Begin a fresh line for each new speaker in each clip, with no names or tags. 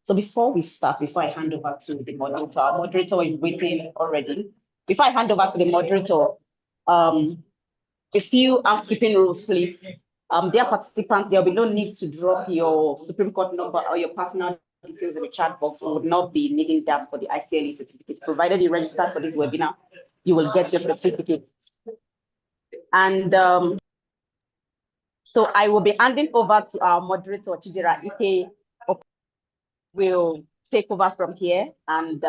So before we start, before I hand over to the moderator, our moderator is waiting already. Before I hand over to the moderator, a few housekeeping rules, please. Dear participants, there will be no need to drop your Supreme Court number or your personal details in the chat box. We would not be needing that for the ICLE certificate. Provided you register for this webinar, you will get your certificate. And so I will be handing over to our moderator, Chidera Ike, will take over from here and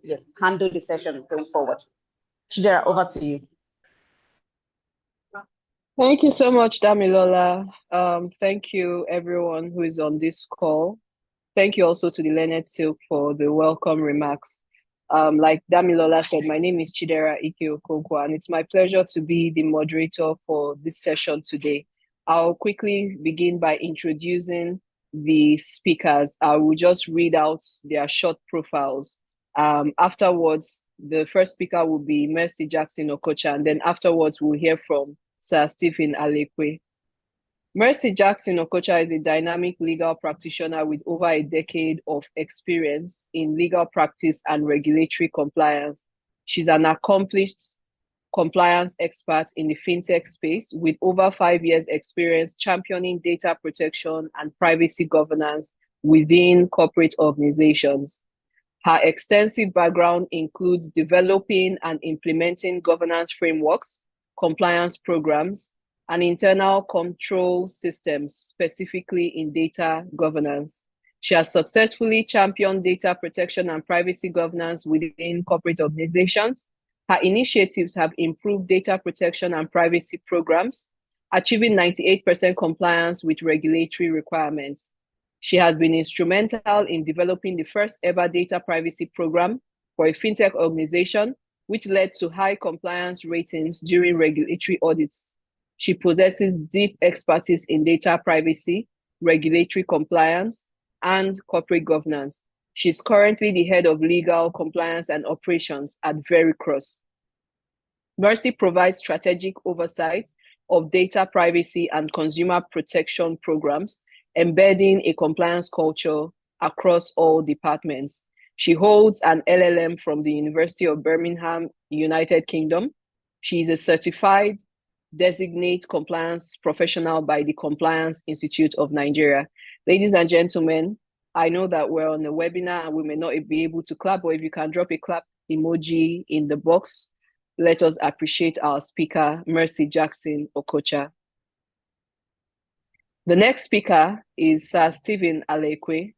yes, handle the session going forward. Chidera, over to you.
Thank you so much, Damilola. Thank you, everyone who is on this call. Thank you also to the Learned Silk for the welcome remarks. Like Damilola said, my name is Chidera Ike Okonkwo, and it's my pleasure to be the moderator for this session today. I'll quickly begin by introducing the speakers. I will just read out their short profiles. Afterwards, the first speaker will be Mercy Jackson Okocha, and then afterwards we'll hear from Sir Stephen Alekwe. Mercy Jackson Okocha is a dynamic legal practitioner with over a decade of experience in legal practice and regulatory compliance. She's an accomplished compliance expert in the fintech space with over 5 years experience championing data protection and privacy governance within corporate organizations. Her extensive background includes developing and implementing governance frameworks, compliance programs, and internal control systems, specifically in data governance. She has successfully championed data protection and privacy governance within corporate organizations. Her initiatives have improved data protection and privacy programs, achieving 98% compliance with regulatory requirements. She has been instrumental in developing the first ever data privacy program for a fintech organization, which led to high compliance ratings during regulatory audits. She possesses deep expertise in data privacy, regulatory compliance, and corporate governance. She's currently the head of legal compliance and operations at Vericross. Mercy provides strategic oversight of data privacy and consumer protection programs, embedding a compliance culture across all departments. She holds an LLM from the University of Birmingham, United Kingdom. She is a certified designate compliance professional by the Compliance Institute of Nigeria. Ladies and gentlemen, I know that we're on a webinar and we may not be able to clap, but if you can drop a clap emoji in the box, let us appreciate our speaker, Mercy Jackson Okocha. The next speaker is Sir Stephen Alekwe.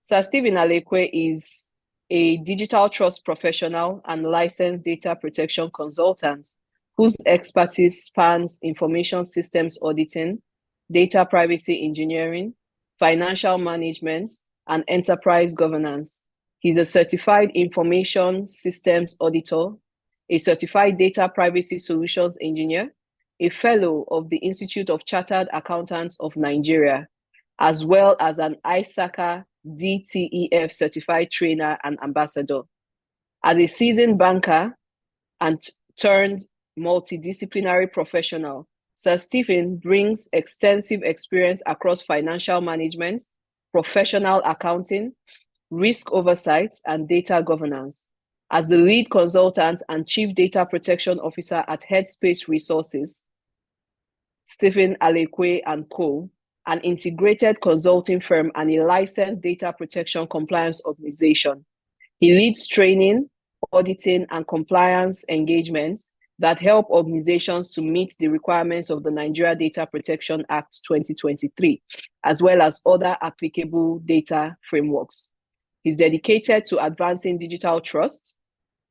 Sir Stephen Alekwe is a digital trust professional and licensed data protection consultant whose expertise spans information systems auditing, data privacy engineering, financial management, and enterprise governance. He's a certified information systems auditor, a certified data privacy solutions engineer, a fellow of the Institute of Chartered Accountants of Nigeria, as well as an ISACA DTEF certified trainer and ambassador. As a seasoned banker and turned multidisciplinary professional, Sir Stephen brings extensive experience across financial management, professional accounting, risk oversight, and data governance. As the lead consultant and chief data protection officer at Headspace Resources, Stephen Alekwe & Co., an integrated consulting firm and a licensed data protection compliance organization. He leads training, auditing, and compliance engagements that help organizations to meet the requirements of the Nigeria Data Protection Act 2023, as well as other applicable data frameworks. He's dedicated to advancing digital trust,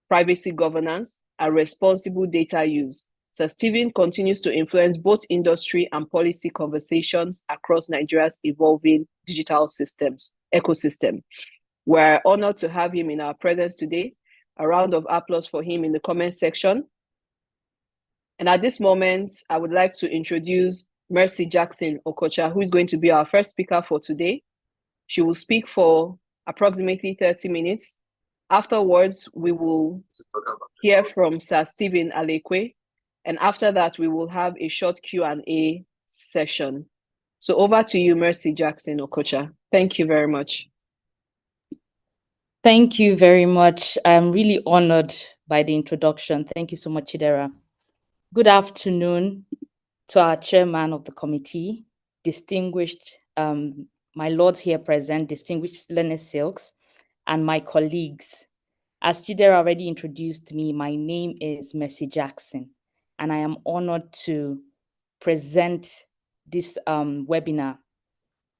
privacy governance, and responsible data use. Sir Stephen continues to influence both industry and policy conversations across Nigeria's evolving digital ecosystem. We're honored to have him in our presence today. A round of applause for him in the comment section. And at this moment, I would like to introduce Mercy Jackson Okocha, who is going to be our first speaker for today. She will speak for approximately 30 minutes. Afterwards, we will hear from Sir Stephen Alekwe, and after that, we will have a short Q&A session. So over to you, Mercy Jackson Okocha. Thank you very much.
Thank you very much. I'm really honored by the introduction. Thank you so much, Chidera. Good afternoon to our chairman of the committee, distinguished, my lords here present, distinguished Learned Silks, and my colleagues. As Chidera already introduced me, my name is Mercy Jackson, and I am honored to present this webinar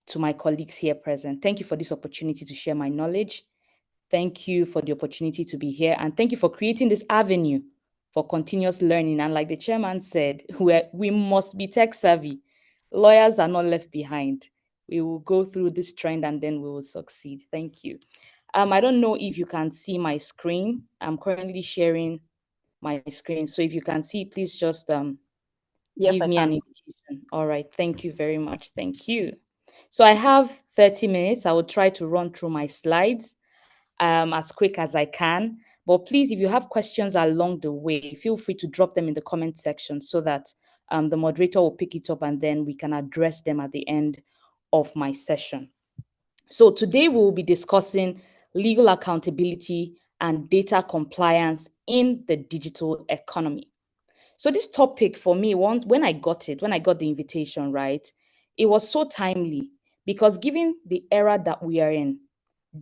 to my colleagues here present. Thank you for this opportunity to share my knowledge. Thank you for the opportunity to be here, and thank you for creating this avenue for continuous learning. And like the chairman said, we must be tech savvy. Lawyers are not left behind. We will go through this trend and then we will succeed. Thank you. I don't know if you can see my screen. I'm currently sharing my screen. So if you can see, please just
Yes,
give
I
me an
can.
indication. All right. Thank you very much. Thank you. So I have 30 minutes. I will try to run through my slides as quick as I can. But please, if you have questions along the way, feel free to drop them in the comment section so that the moderator will pick it up and then we can address them at the end of my session. So today we will be discussing legal accountability and data compliance in the digital economy. So this topic for me, when I got the invitation, right, it was so timely because given the era that we are in,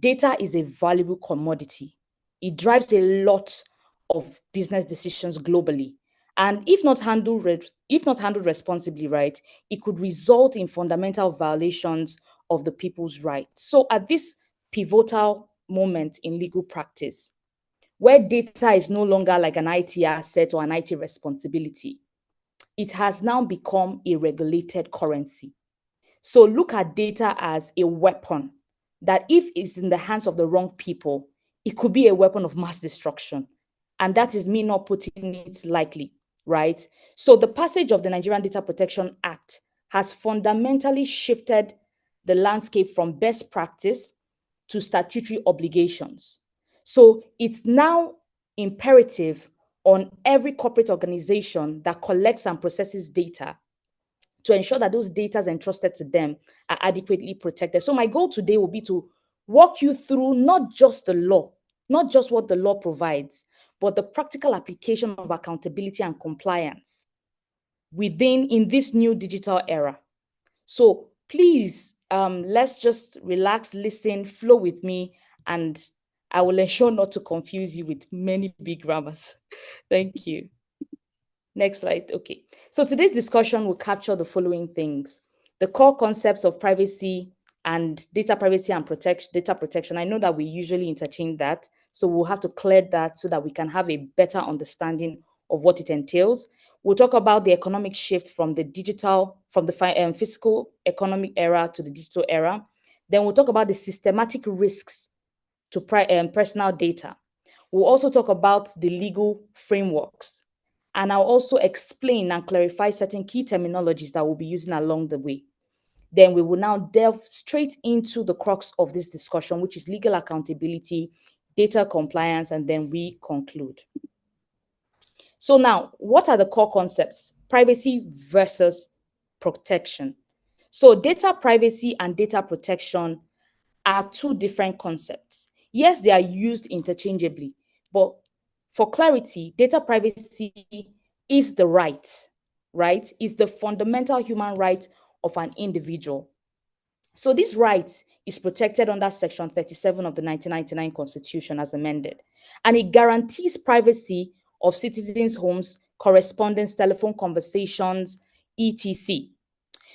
data is a valuable commodity. It drives a lot of business decisions globally. And if not handled responsibly, right, it could result in fundamental violations of the people's rights. So at this pivotal moment in legal practice, where data is no longer like an IT asset or an IT responsibility, it has now become a regulated currency. So look at data as a weapon that if it's in the hands of the wrong people, it could be a weapon of mass destruction. And that is me not putting it lightly, right? So the passage of the Nigerian Data Protection Act has fundamentally shifted the landscape from best practice to statutory obligations. So it's now imperative on every corporate organization that collects and processes data to ensure that those data entrusted to them are adequately protected. So my goal today will be to walk you through not just the law, not just what the law provides, but the practical application of accountability and compliance in this new digital era. So please, let's just relax, listen, flow with me, and I will ensure not to confuse you with many big grammars. Thank you. Next slide. Okay. So today's discussion will capture the following things: the core concepts of privacy and data privacy and data protection. I know that we usually interchange that, so we'll have to clear that so that we can have a better understanding of what it entails. We'll talk about the economic shift from the physical economic era to the digital era. Then we'll talk about the systematic risks to personal data. We'll also talk about the legal frameworks. And I'll also explain and clarify certain key terminologies that we'll be using along the way. Then we will now delve straight into the crux of this discussion, which is legal accountability, data compliance, and then we conclude. So now, what are the core concepts? Privacy versus protection. So data privacy and data protection are two different concepts. Yes, they are used interchangeably, but for clarity, data privacy is the right? Is the fundamental human right of an individual. So this right is protected under Section 37 of the 1999 Constitution as amended, and it guarantees privacy of citizens' homes, correspondence, telephone conversations, etc.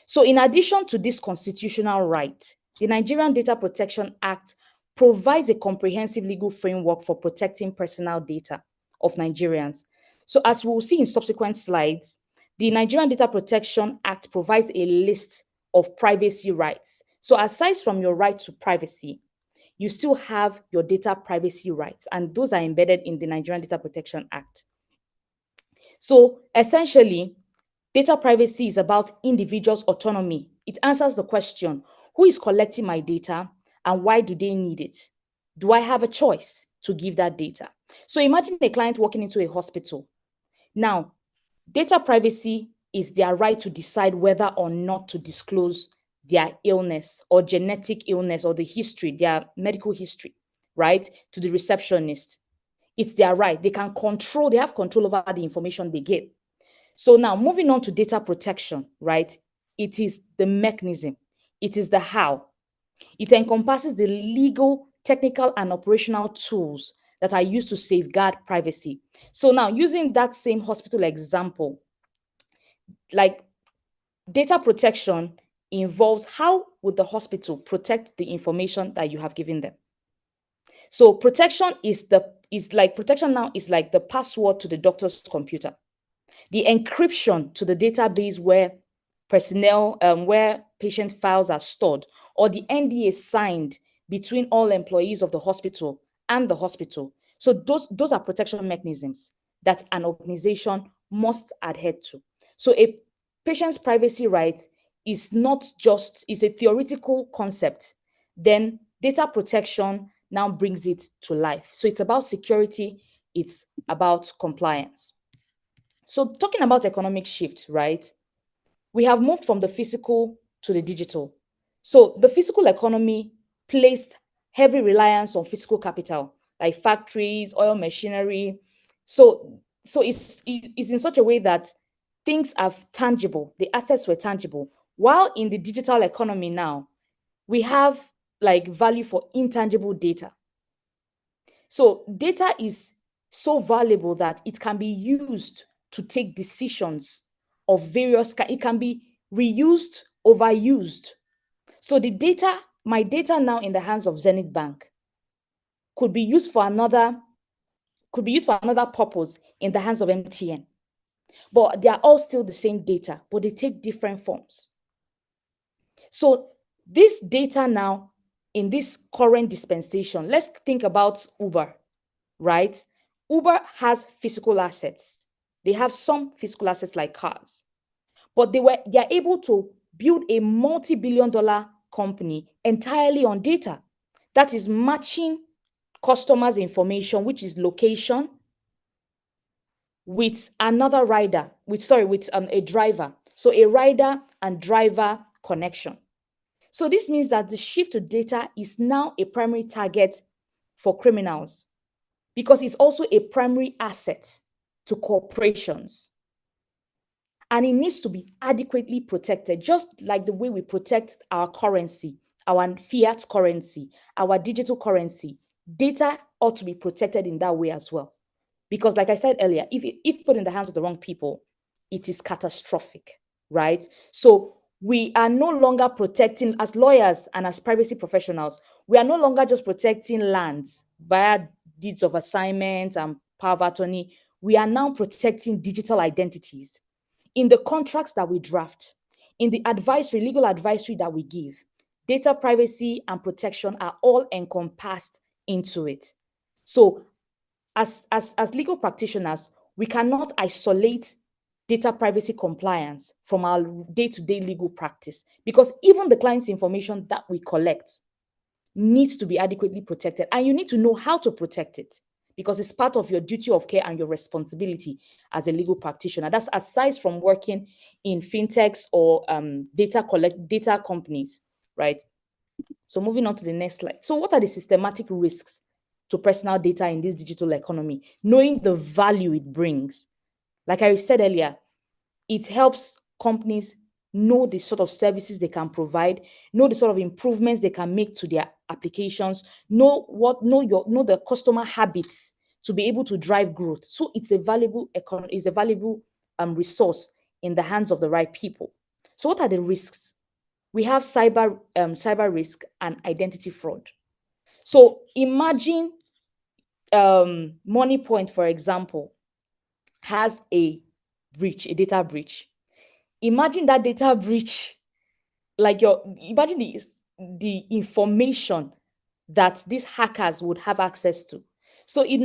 So in addition to this constitutional right, the Nigerian Data Protection Act provides a comprehensive legal framework for protecting personal data of Nigerians. So as we will see in subsequent slides, the Nigerian Data Protection Act provides a list of privacy rights. So aside from your right to privacy, you still have your data privacy rights, and those are embedded in the Nigerian Data Protection Act. So essentially, data privacy is about individuals' autonomy. It answers the question, who is collecting my data and why do they need it? Do I have a choice to give that data? So imagine a client walking into a hospital. Now, data privacy is their right to decide whether or not to disclose their illness or genetic illness or the history, their medical history. right, to the receptionist. It's their right. They can control, they have control over the information they give. So now moving on to data protection, right? It is the mechanism. It is the how. It encompasses the legal, technical, and operational tools that are used to safeguard privacy. So now using that same hospital example, like data protection involves how would the hospital protect the information that you have given them. So protection protection now is like the password to the doctor's computer, the encryption to the database where where patient files are stored, or the NDA signed between all employees of the hospital and the hospital. So those are protection mechanisms that an organization must adhere to. So a patient's privacy right is not just, is a theoretical concept. Then data protection now brings it to life. So it's about security, it's about compliance. So talking about economic shift, right? We have moved from the physical to the digital. So the physical economy placed heavy reliance on physical capital, like factories, oil machinery. So it's in such a way that things are tangible, the assets were tangible. While in the digital economy now, we have like value for intangible data. So data is so valuable that it can be used to take decisions of various, it can be reused, overused. So the data, my data now in the hands of Zenith Bank could be used for another purpose in the hands of MTN. But they are all still the same data, but they take different forms. So this data now in this current dispensation, let's think about Uber, right? Uber has physical assets. They have some physical assets like cars, but they are able to build a multi-billion-dollar company entirely on data that is matching customers' information, which is location, with another rider, with a driver. So a rider and driver connection. So this means that the shift to data is now a primary target for criminals, because it's also a primary asset to corporations. And it needs to be adequately protected, just like the way we protect our currency, our fiat currency, our digital currency. Data ought to be protected in that way as well. Because like I said earlier, if put in the hands of the wrong people, it is catastrophic, right? So we are no longer protecting, as lawyers and as privacy professionals, we are no longer just protecting lands via deeds of assignment and power of attorney. We are now protecting digital identities in the contracts that we draft, in the legal advisory that we give. Data privacy and protection are all encompassed into it. So as legal practitioners, we cannot isolate data privacy compliance from our day-to-day legal practice, because even the client's information that we collect needs to be adequately protected, and you need to know how to protect it, because it's part of your duty of care and your responsibility as a legal practitioner. That's aside from working in fintechs or data companies, right? So moving on to the next slide. So what are the systematic risks to personal data in this digital economy? Knowing the value it brings. Like I said earlier, it helps companies know the sort of services they can provide, know the sort of improvements they can make to their applications, know the customer habits to be able to drive growth. So it's a valuable resource in the hands of the right people. So what are the risks? We have cyber risk and identity fraud. So imagine MoneyPoint, for example, has a data breach. Imagine that data breach, imagine the information that these hackers would have access to. So it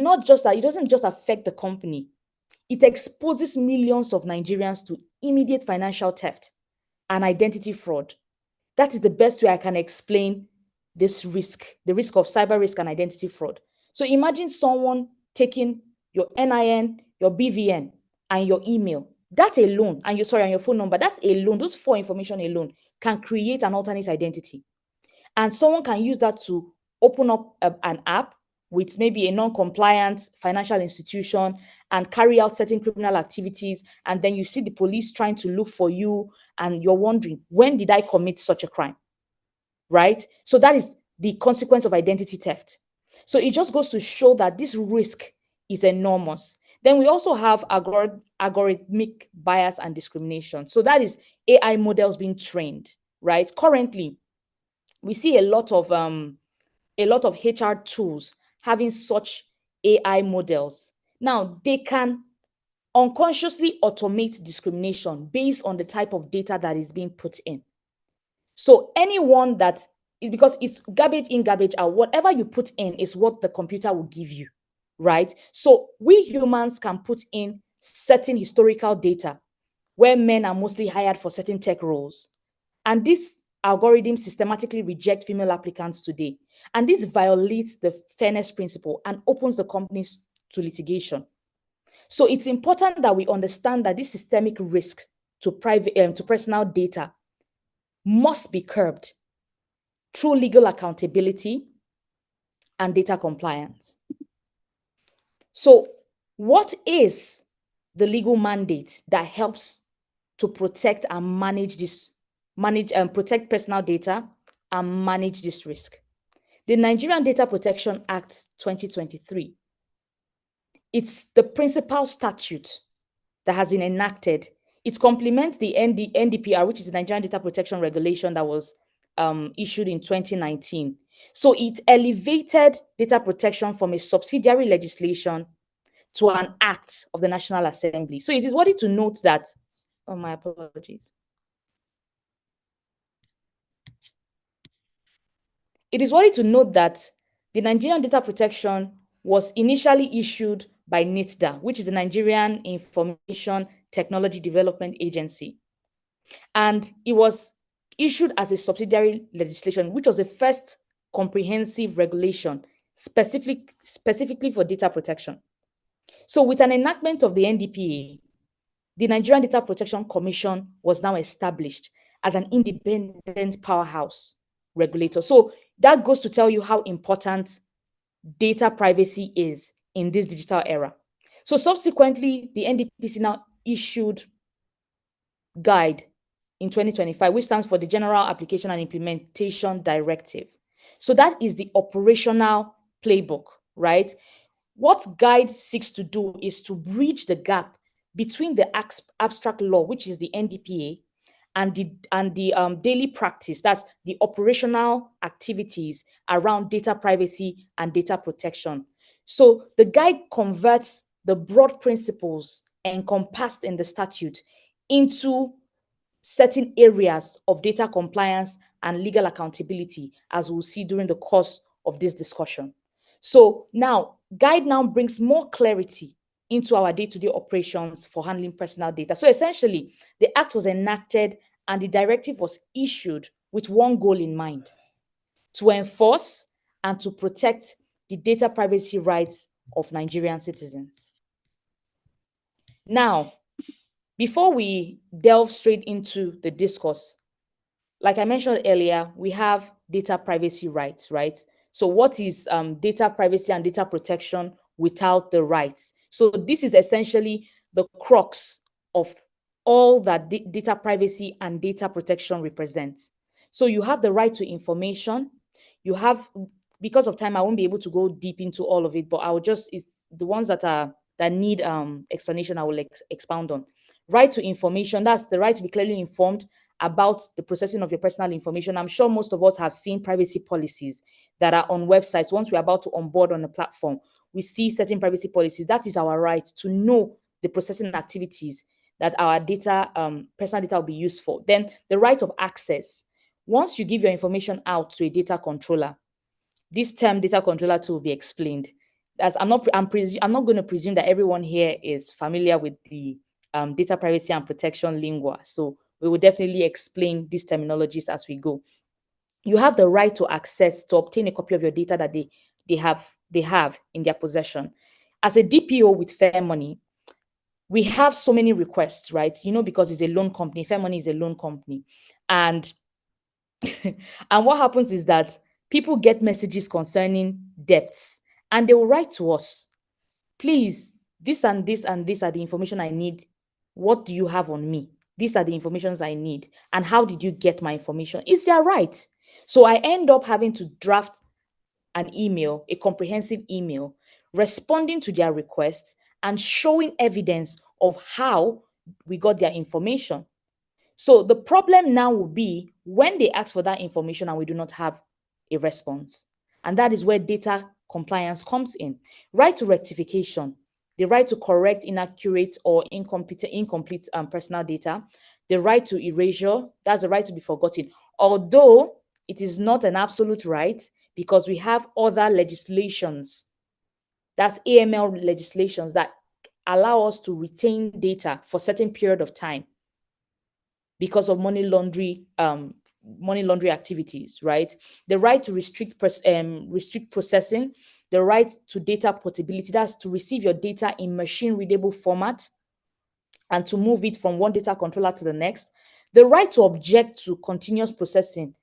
doesn't just affect the company, it exposes millions of Nigerians to immediate financial theft and identity fraud. That is the best way I can explain this risk, the risk of cyber risk and identity fraud. So imagine someone taking your NIN, your BVN, and your email. That alone, and your phone number, that alone, those four information alone can create an alternate identity. And someone can use that to open up an app with maybe a non-compliant financial institution and carry out certain criminal activities, and then you see the police trying to look for you, and you're wondering, when did I commit such a crime? Right? So that is the consequence of identity theft. So it just goes to show that this risk is enormous. Then we also have algorithmic bias and discrimination. So that is AI models being trained, right? Currently, we see a lot of HR tools having such AI models. Now, they can unconsciously automate discrimination based on the type of data that is being put in. So anyone that is, because it's garbage in, garbage out, whatever you put in is what the computer will give you, right? So we humans can put in certain historical data where men are mostly hired for certain tech roles. And this algorithm systematically reject female applicants today. And this violates the fairness principle and opens the companies to litigation. So it's important that we understand that this systemic risk to personal data must be curbed through legal accountability and data compliance. So what is the legal mandate that helps to protect and manage protect personal data and manage this risk? The Nigerian Data Protection Act 2023. It's the principal statute that has been enacted. It complements the NDPR, which is the Nigerian Data Protection Regulation that was issued in 2019. So it elevated data protection from a subsidiary legislation to an act of the National Assembly. So it is worthy to note that, oh, my apologies. It is worthy to note that the Nigerian Data Protection was initially issued by NITDA, which is the Nigerian Information Technology Development Agency. And it was issued as a subsidiary legislation, which was the first comprehensive regulation specifically for data protection. So with an enactment of the NDPA, the Nigerian Data Protection Commission was now established as an independent powerhouse regulator. So that goes to tell you how important data privacy is in this digital era. So subsequently, the NDPC now issued guide in 2025, which stands for the General Application and Implementation Directive. So that is the operational playbook, right? What guide seeks to do is to bridge the gap between the abstract law, which is the NDPA, and the daily practice, that's the operational activities around data privacy and data protection. So the guide converts the broad principles encompassed in the statute into certain areas of data compliance and legal accountability, as we'll see during the course of this discussion. So now, guide now brings more clarity into our day-to-day operations for handling personal data. So essentially, the act was enacted and the directive was issued with one goal in mind: to enforce and to protect the data privacy rights of Nigerian citizens. Now, before we delve straight into the discourse, like I mentioned earlier, we have data privacy rights, right? So what is data privacy and data protection without the rights? So this is essentially the crux of all that data privacy and data protection represents. So you have the right to information. You have, because of time, I won't be able to go deep into all of it, but I will just, it's the ones that need explanation, I will expound on. Right to information, that's the right to be clearly informed about the processing of your personal information. I'm sure most of us have seen privacy policies that are on websites. Once we're about to onboard on a platform, we see certain privacy policies. That is our right to know the processing activities that our data, personal data will be used for. Then the right of access. Once you give your information out to a data controller, this term data controller too will be explained. As I'm not going to presume that everyone here is familiar with the data privacy and protection lingua. So we will definitely explain these terminologies as we go. You have the right to access, to obtain a copy of your data that they have in their possession. As a DPO with Fair Money, we have so many requests, right? You know, because it's a loan company. Fair Money is a loan company. And and what happens is that People get messages concerning debts and they will write to us. Please, this and this and this are the information I need. What do you have on me? These are the informations I need. And how did you get my information? It's their right. So I end up having to draft an email, a comprehensive email, responding to their requests and showing evidence of how we got their information. So the problem now will be when they ask for that information and we do not have a response. And that is where data compliance comes in. Right to rectification, the right to correct inaccurate or incomplete personal data, the right to erasure, that's the right to be forgotten. Although it is not an absolute right because we have other legislations, that's AML legislations that allow us to retain data for a certain period of time because of money laundering activities, right? The right to restrict processing, the right to data portability, that's to receive your data in machine readable format and to move it from one data controller to the next. The right to object to continuous processing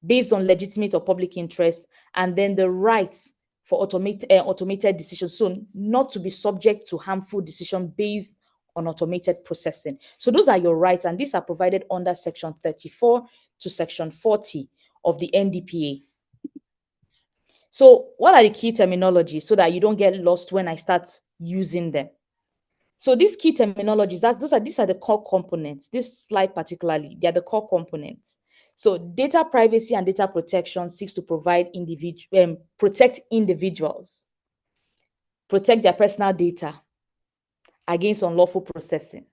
based on legitimate or public interest, and then the right for automated decisions, so not to be subject to harmful decision based on automated processing. So those are your rights, and these are provided under Section 34 to Section 40 of the NDPA. So what are the key terminologies so that you don't get lost when I start using them? So these key terminologies, these are the core components. This slide particularly, they are the core components. So data privacy and data protection seeks to protect individuals, protect their personal data against unlawful processing.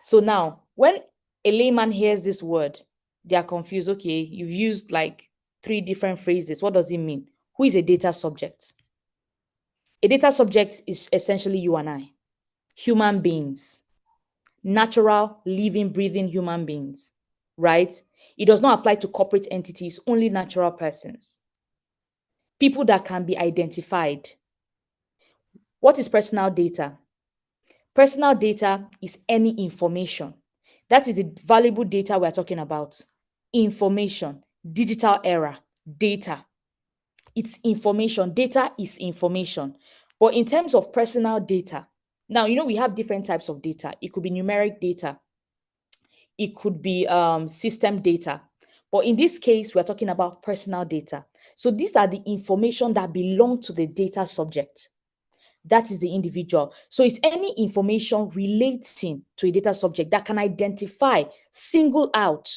So now, when a layman hears this word, they are confused. Okay, you've used like 3 different phrases. What does it mean? Who is a data subject? A data subject is essentially you and I, human beings, natural, living, breathing human beings, right? It does not apply to corporate entities, only natural persons. People that can be identified. What is personal data? Personal data is any information. That is the valuable data we're talking about. Information, digital era, data. It's information. Data is information. But in terms of personal data, now, we have different types of data. It could be numeric data. It could be system data. But in this case, we're talking about personal data. So these are the information that belong to the data subject. That is the individual. So it's any information relating to a data subject that can identify, single out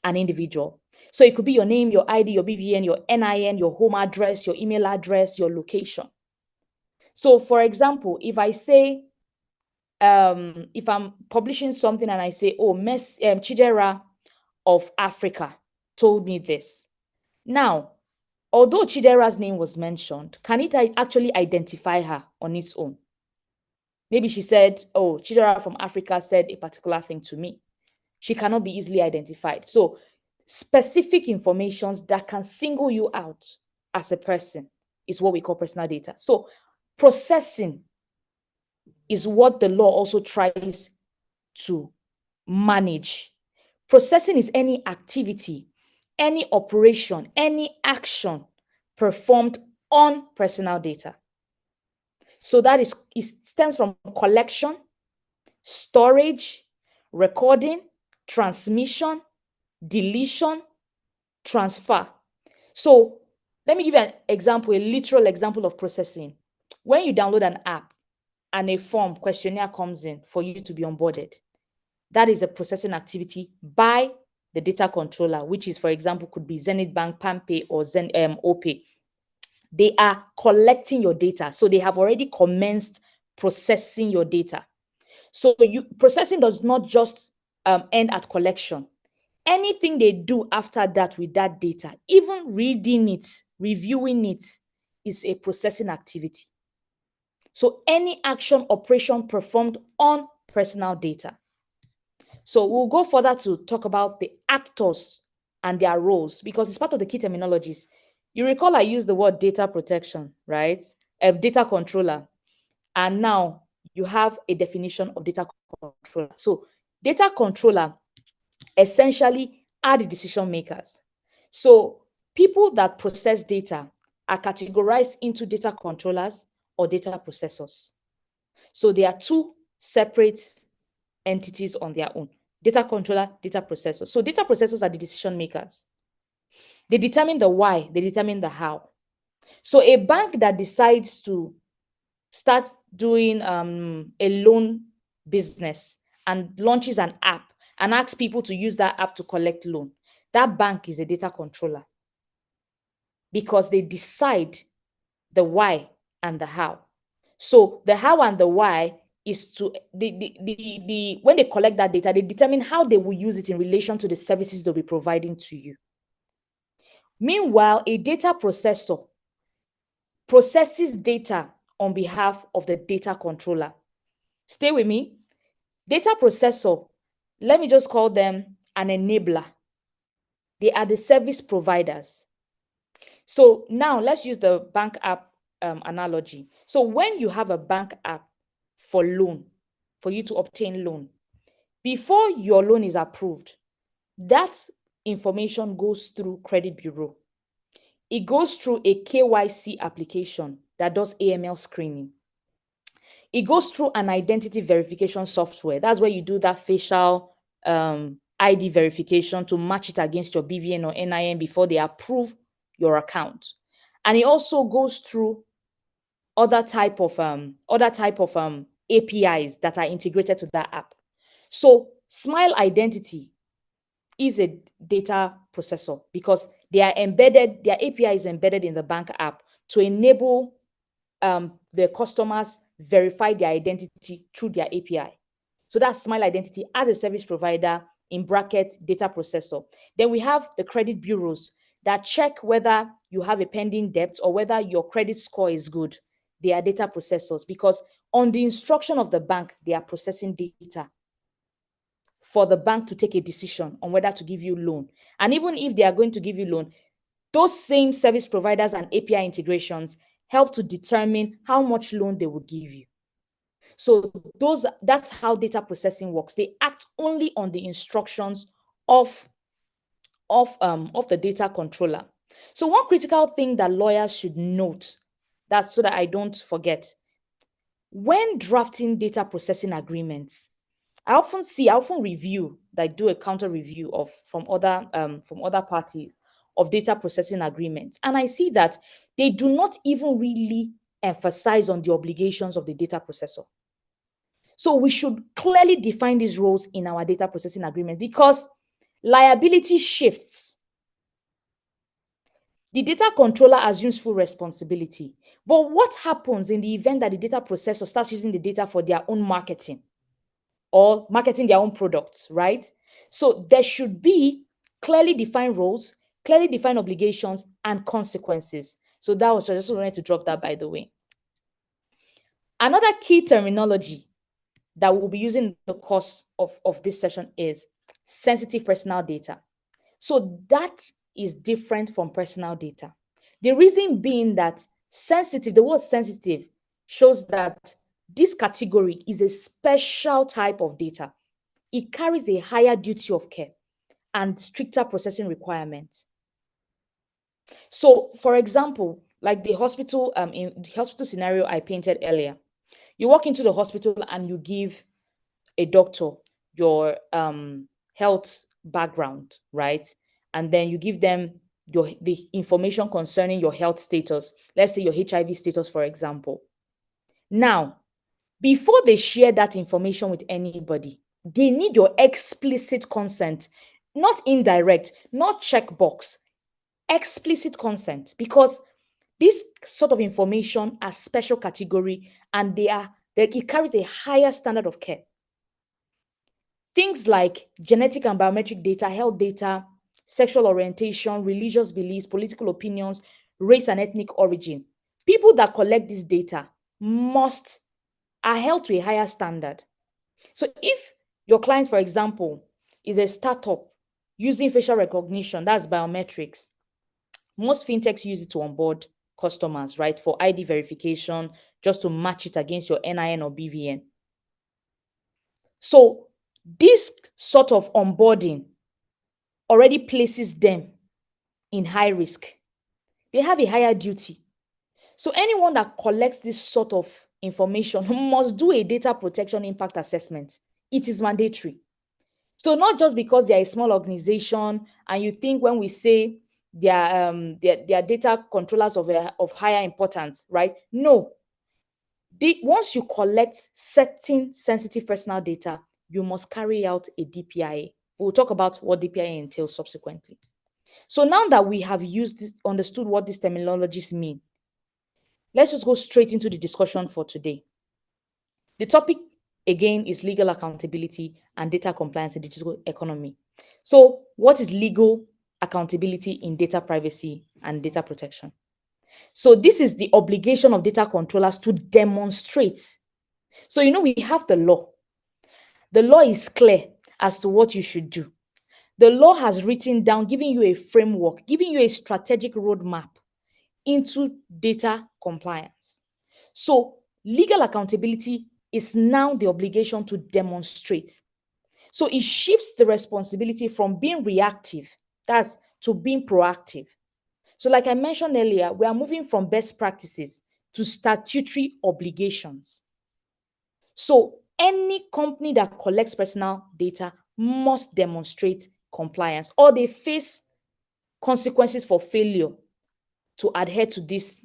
an individual. So it could be your name, your ID, your BVN, your NIN, your home address, your email address, your location. So for example, if I say, if I'm publishing something and I say, oh, Chidera of Africa told me this. Now, although Chidera's name was mentioned, can it actually identify her on its own? Maybe she said, oh, Chidera from Africa said a particular thing to me. She cannot be easily identified. So specific information that can single you out as a person is what we call personal data. So processing is what the law also tries to manage. Processing is any activity, any operation, any action performed on personal data. So it stems from collection, storage, recording, transmission, deletion, transfer. So let me give you an example, a literal example of processing. When you download an app and a form questionnaire comes in for you to be onboarded, that is a processing activity by the data controller, which is, for example, could be Zenith Bank, PAMPay, or OPay. They are collecting your data. So they have already commenced processing your data. So processing does not just end at collection. Anything they do after that with that data, even reading it, reviewing it, is a processing activity. So any action, operation performed on personal data. So we'll go further to talk about the actors and their roles, because it's part of the key terminologies. You recall I used the word data protection, right? Data controller. And now you have a definition of data controller. So data controller essentially are the decision makers. So People that process data are categorized into data controllers or data processors. So they are two separate entities on their own. Data controller, data processor. So data processors are the decision makers. They determine the why, they determine the how. So a bank that decides to start doing a loan business and launches an app and asks people to use that app to collect loan, that bank is a data controller because they decide the why and the how. So the how and the why is to when they collect that data, they determine how they will use it in relation to the services they'll be providing to you. Meanwhile, a data processor processes data on behalf of the data controller. Stay with me. Data processor, let me just call them an enabler. They are the service providers. So now let's use the bank app analogy. So when you have a bank app for loan, for you to obtain loan, before your loan is approved, that information goes through credit bureau. It goes through a KYC application that does AML screening. It goes through an identity verification software. That's where you do that facial ID verification to match it against your BVN or NIN before they approve your account. And it also goes through other type of APIs that are integrated to that app. So Smile Identity is a data processor because they are embedded, their API is embedded in the bank app to enable the customers verify their identity through their API. So that's Smile Identity as a service provider, in brackets, data processor. Then we have the credit bureaus that check whether you have a pending debt or whether your credit score is good. They are data processors because on the instruction of the bank, they are processing data for the bank to take a decision on whether to give you loan. And even if they are going to give you loan, those same service providers and API integrations help to determine how much loan they will give you. So that's how data processing works. They act only on the instructions of the data controller. So one critical thing that lawyers should note, that's so that I don't forget, when drafting data processing agreements, I often review, like do a counter review of from other parties of data processing agreements. And I see that they do not even really emphasize on the obligations of the data processor. So we should clearly define these roles in our data processing agreement because liability shifts. The data controller assumes full responsibility. But what happens in the event that the data processor starts using the data for their own marketing or marketing their own products, right? So there should be clearly defined roles, clearly defined obligations, and consequences. So that was, I just wanted to drop that, by the way. Another key terminology that we'll be using in the course of this session is sensitive personal data. So that is different from personal data. The reason being that sensitive, the word sensitive shows that this category is a special type of data. It carries a higher duty of care and stricter processing requirements. So, for example, like the hospital, in the hospital scenario I painted earlier, you walk into the hospital and you give a doctor your health background, right? And then you give them the information concerning your health status. Let's say your HIV status, for example. Now, before they share that information with anybody, they need your explicit consent, not indirect, not checkbox, explicit consent, because this sort of information are special category and it carries a higher standard of care. Things like genetic and biometric data, health data, sexual orientation, religious beliefs, political opinions, race and ethnic origin. People that collect this data are held to a higher standard. So if your client, for example, is a startup using facial recognition, that's biometrics, most fintechs use it to onboard customers, right? For ID verification, just to match it against your NIN or BVN. So this sort of onboarding already places them in high risk. They have a higher duty. So anyone that collects this sort of information must do a data protection impact assessment. It is mandatory. So not just because they're a small organization and you think when we say they're data controllers of higher importance, right? No. Once you collect certain sensitive personal data, you must carry out a DPIA. We'll talk about what DPIA entails subsequently. So now that we have understood what these terminologies mean, let's just go straight into the discussion for today. The topic again is legal accountability and data compliance in the digital economy. So what is legal accountability in data privacy and data protection? So this is the obligation of data controllers to demonstrate. So, we have the law. The law is clear as to what you should do. The law has written down, giving you a framework, giving you a strategic roadmap into data compliance. So legal accountability is now the obligation to demonstrate. So it shifts the responsibility from being reactive, that's to being proactive. So like I mentioned earlier, we are moving from best practices to statutory obligations. So any company that collects personal data must demonstrate compliance or they face consequences for failure to adhere to this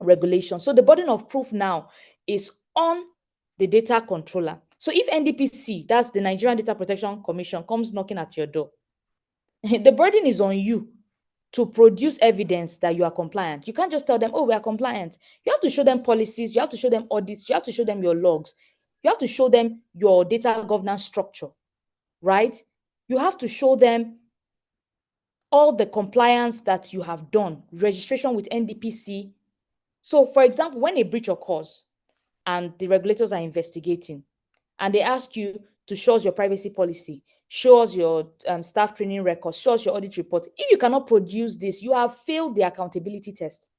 regulation. So the burden of proof now is on the data controller. So if NDPC, that's the Nigerian Data Protection Commission, comes knocking at your door, the burden is on you to produce evidence that you are compliant. You can't just tell them, oh, we are compliant. You have to show them policies, you have to show them audits, you have to show them your logs, you have to show them your data governance structure, right? You have to show them all the compliance that you have done, registration with NDPC. So, for example, when a breach occurs and the regulators are investigating and they ask you to show us your privacy policy, show us your staff training records, show us your audit report. If you cannot produce this, you have failed the accountability test,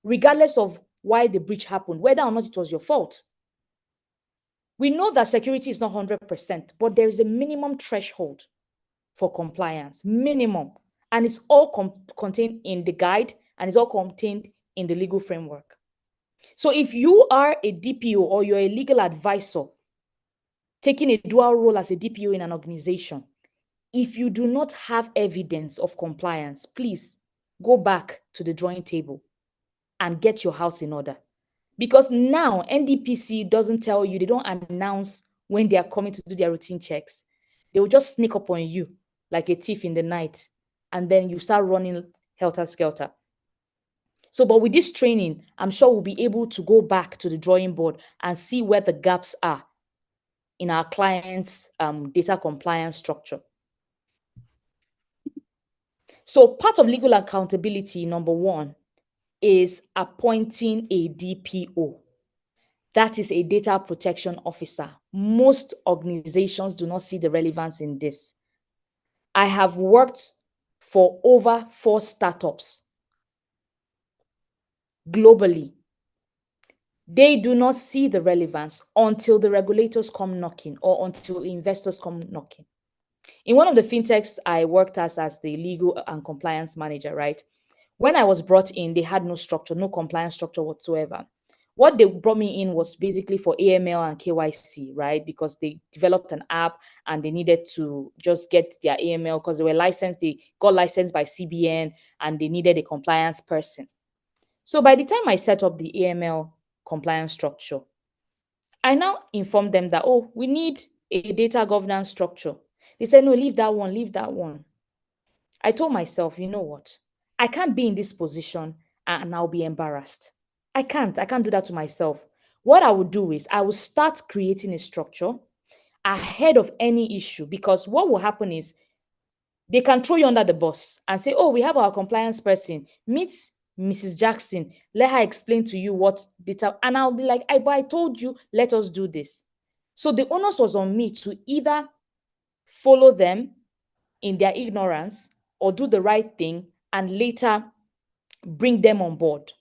regardless of why the breach happened, whether or not it was your fault. We know that security is not 100%, but there is a minimum threshold for compliance, minimum. And it's all contained in the guide and it's all contained in the legal framework. So if you are a DPO or you're a legal advisor taking a dual role as a DPO in an organization, if you do not have evidence of compliance, please go back to the drawing table and get your house in order. Because now NDPC doesn't tell you, they don't announce when they are coming to do their routine checks. They will just sneak up on you like a thief in the night, and then you start running helter-skelter. So, but with this training, I'm sure we'll be able to go back to the drawing board and see where the gaps are in our clients' data compliance structure. So part of legal accountability, number one, is appointing a DPO. That is a data protection officer. Most organizations do not see the relevance in this. I have worked for over 4 startups globally. They do not see the relevance until the regulators come knocking or until investors come knocking. In one of the fintechs I worked as the legal and compliance manager, right? When I was brought in, they had no structure, no compliance structure whatsoever. What they brought me in was basically for AML and KYC, right? Because they developed an app and they needed to just get their AML because they were licensed. They got licensed by CBN and they needed a compliance person. So by the time I set up the AML compliance structure, I now informed them that, oh, we need a data governance structure. They said, no, leave that one, leave that one. I told myself, you know what? I can't be in this position and I'll be embarrassed. I can't do that to myself. What I would do is I will start creating a structure ahead of any issue, because what will happen is they can throw you under the bus and say, oh, we have our compliance person, meet Mrs. Jackson, let her explain to you what data, and I'll be like, but I told you, let us do this. So the onus was on me to either follow them in their ignorance or do the right thing and later bring them on board.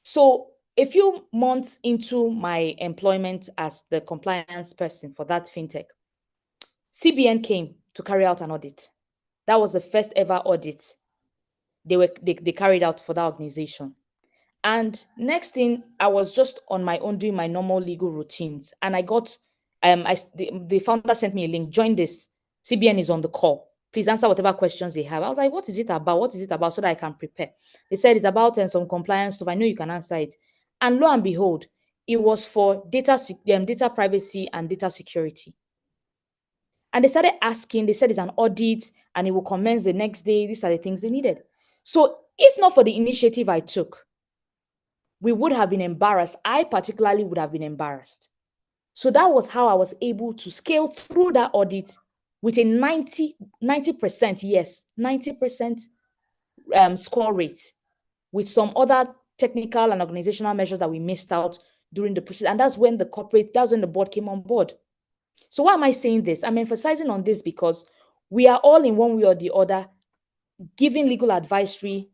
So a few months into my employment as the compliance person for that fintech, CBN came to carry out an audit. That was the first ever audit they carried out for that organization. And next thing, I was just on my own doing my normal legal routines, and I got the founder sent me a link. Join this. CBN is on the call. Please answer whatever questions they have. I was like, what is it about? What is it about? So that I can prepare. They said it's about some compliance stuff. I know you can answer it. And lo and behold, it was for data privacy and data security. And they started asking, they said it's an audit and it will commence the next day. These are the things they needed. So if not for the initiative I took, we would have been embarrassed. I particularly would have been embarrassed. So that was how I was able to scale through that audit with a 90%, yes, 90% score rate, with some other technical and organizational measures that we missed out during the process. And that's when the board came on board. So why am I saying this? I'm emphasizing on this because we are all in one way or the other giving legal advisory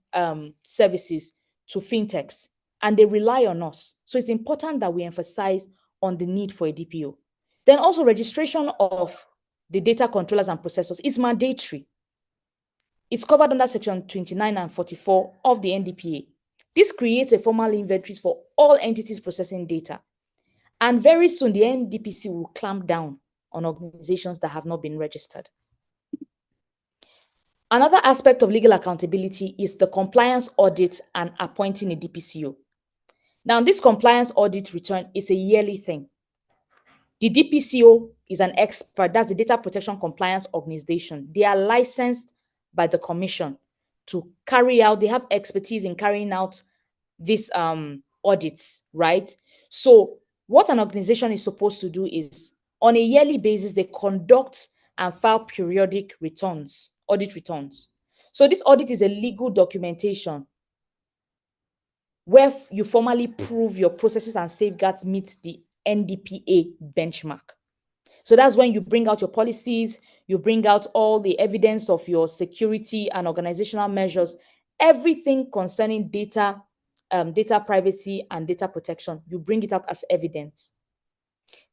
services to fintechs, and they rely on us. So it's important that we emphasize on the need for a DPO. Then also registration of the data controllers and processors is mandatory. It's covered under section 29 and 44 of the NDPA. This creates a formal inventory for all entities processing data. And very soon, the NDPC will clamp down on organizations that have not been registered. Another aspect of legal accountability is the compliance audit and appointing a DPCO. Now, this compliance audit return is a yearly thing. The DPCO is an expert, that's the Data Protection Compliance Organization. They are licensed by the Commission to carry out, they have expertise in carrying out these audits, right? So what an organization is supposed to do is, on a yearly basis, they conduct and file periodic returns, audit returns. So this audit is a legal documentation where you formally prove your processes and safeguards meet the NDPA benchmark. So that's when you bring out your policies, you bring out all the evidence of your security and organizational measures, everything concerning data privacy and data protection, you bring it out as evidence.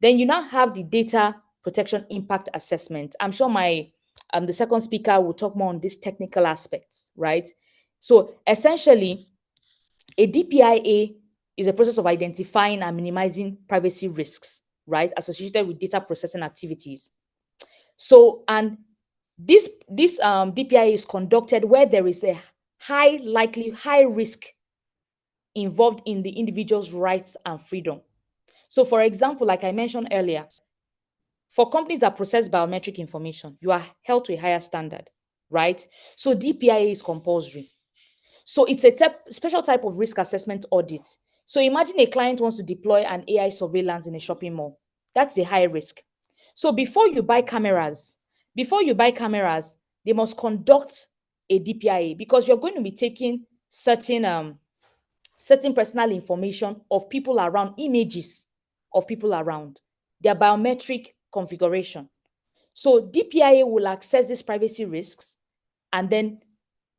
Then you now have the data protection impact assessment. I'm sure the second speaker will talk more on these technical aspects, right? So essentially, a DPIA is a process of identifying and minimizing privacy risks, right, associated with data processing activities. So, and this DPIA is conducted where there is a high risk involved in the individual's rights and freedom. So, for example, like I mentioned earlier, for companies that process biometric information, you are held to a higher standard, right? So DPIA is compulsory. So it's a special type of risk assessment audit. So imagine a client wants to deploy an AI surveillance in a shopping mall. That's the high risk. So before you buy cameras, they must conduct a DPIA, because you're going to be taking certain personal information of people around, images of people around, their biometric configuration. So DPIA will assess these privacy risks, and then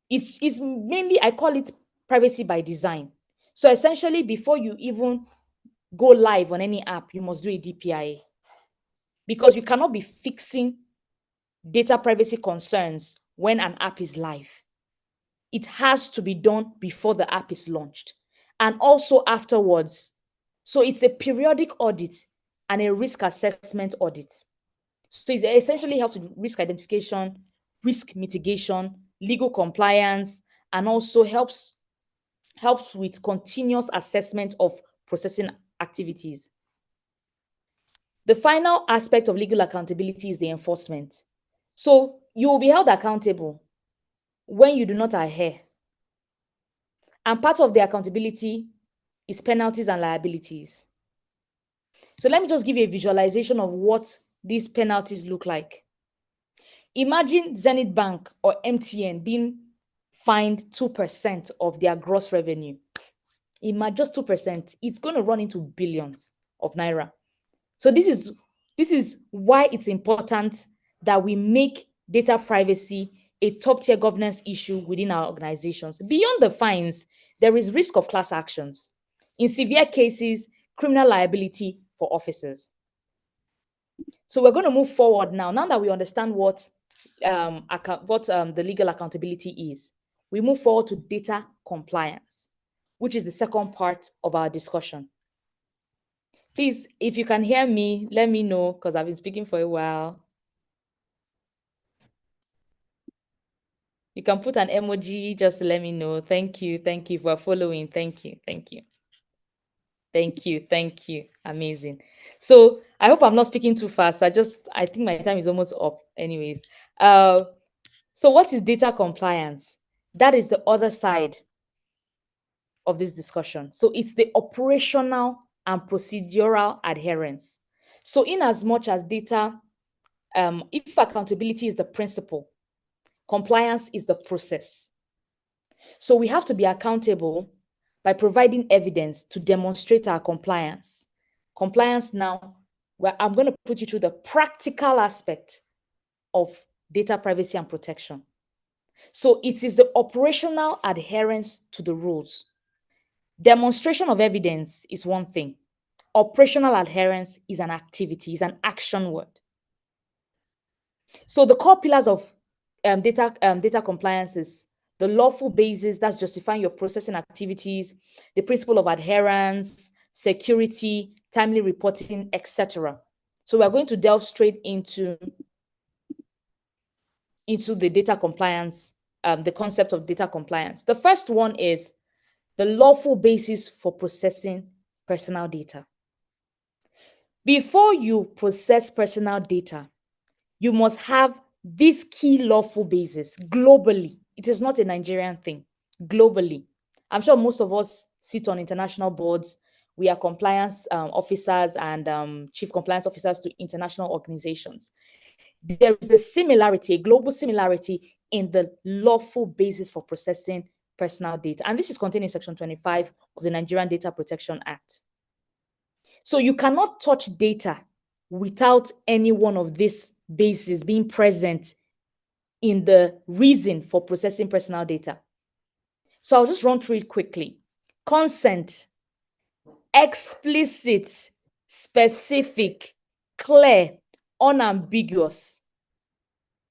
it's mainly, I call it privacy by design. So essentially, before you even go live on any app, you must do a DPIA, because you cannot be fixing data privacy concerns when an app is live. It has to be done before the app is launched and also afterwards. So it's a periodic audit and a risk assessment audit. So it essentially helps with risk identification, risk mitigation, legal compliance, and also helps with continuous assessment of processing activities. The final aspect of legal accountability is the enforcement. So you will be held accountable when you do not adhere. And part of the accountability is penalties and liabilities. So let me just give you a visualization of what these penalties look like. Imagine Zenith Bank or MTN being fined 2% of their gross revenue. Imagine just 2%. It's going to run into billions of naira. So this is why it's important that we make data privacy a top-tier governance issue within our organizations. Beyond the fines, there is risk of class actions. In severe cases, criminal liability for officers. So we're going to move forward now that we understand what the legal accountability is. we move forward to data compliance, which is the second part of our discussion. Please, if you can hear me, let me know because I've been speaking for a while. You can put an emoji just to let me know. Thank you. Thank you for following. Thank you. Thank you. Thank you. Thank you. Amazing. So I hope I'm not speaking too fast. I think my time is almost up anyways. So what is data compliance? That is the other side of this discussion. So it's the operational and procedural adherence. So in as much as data, if accountability is the principle, compliance is the process. So we have to be accountable by providing evidence to demonstrate our compliance. Compliance now, where I'm going to put you through the practical aspect of data privacy and protection. So it is the operational adherence to the rules. Demonstration of evidence is one thing. Operational adherence is an activity, is an action word. So the core pillars of data compliance is the lawful basis, that's justifying your processing activities, the principle of adherence, security, timely reporting, etc. So we're going to delve straight into the data compliance, the concept of data compliance. The first one is the lawful basis for processing personal data. Before you process personal data, you must have this key lawful basis globally. It is not a Nigerian thing, globally. I'm sure most of us sit on international boards. We are compliance officers and chief compliance officers to international organizations. There is a similarity, a global similarity in the lawful basis for processing personal data. And this is contained in Section 25 of the Nigerian Data Protection Act. So you cannot touch data without any one of these bases being present in the reason for processing personal data. So I'll just run through it quickly. Consent, explicit, specific, clear, unambiguous.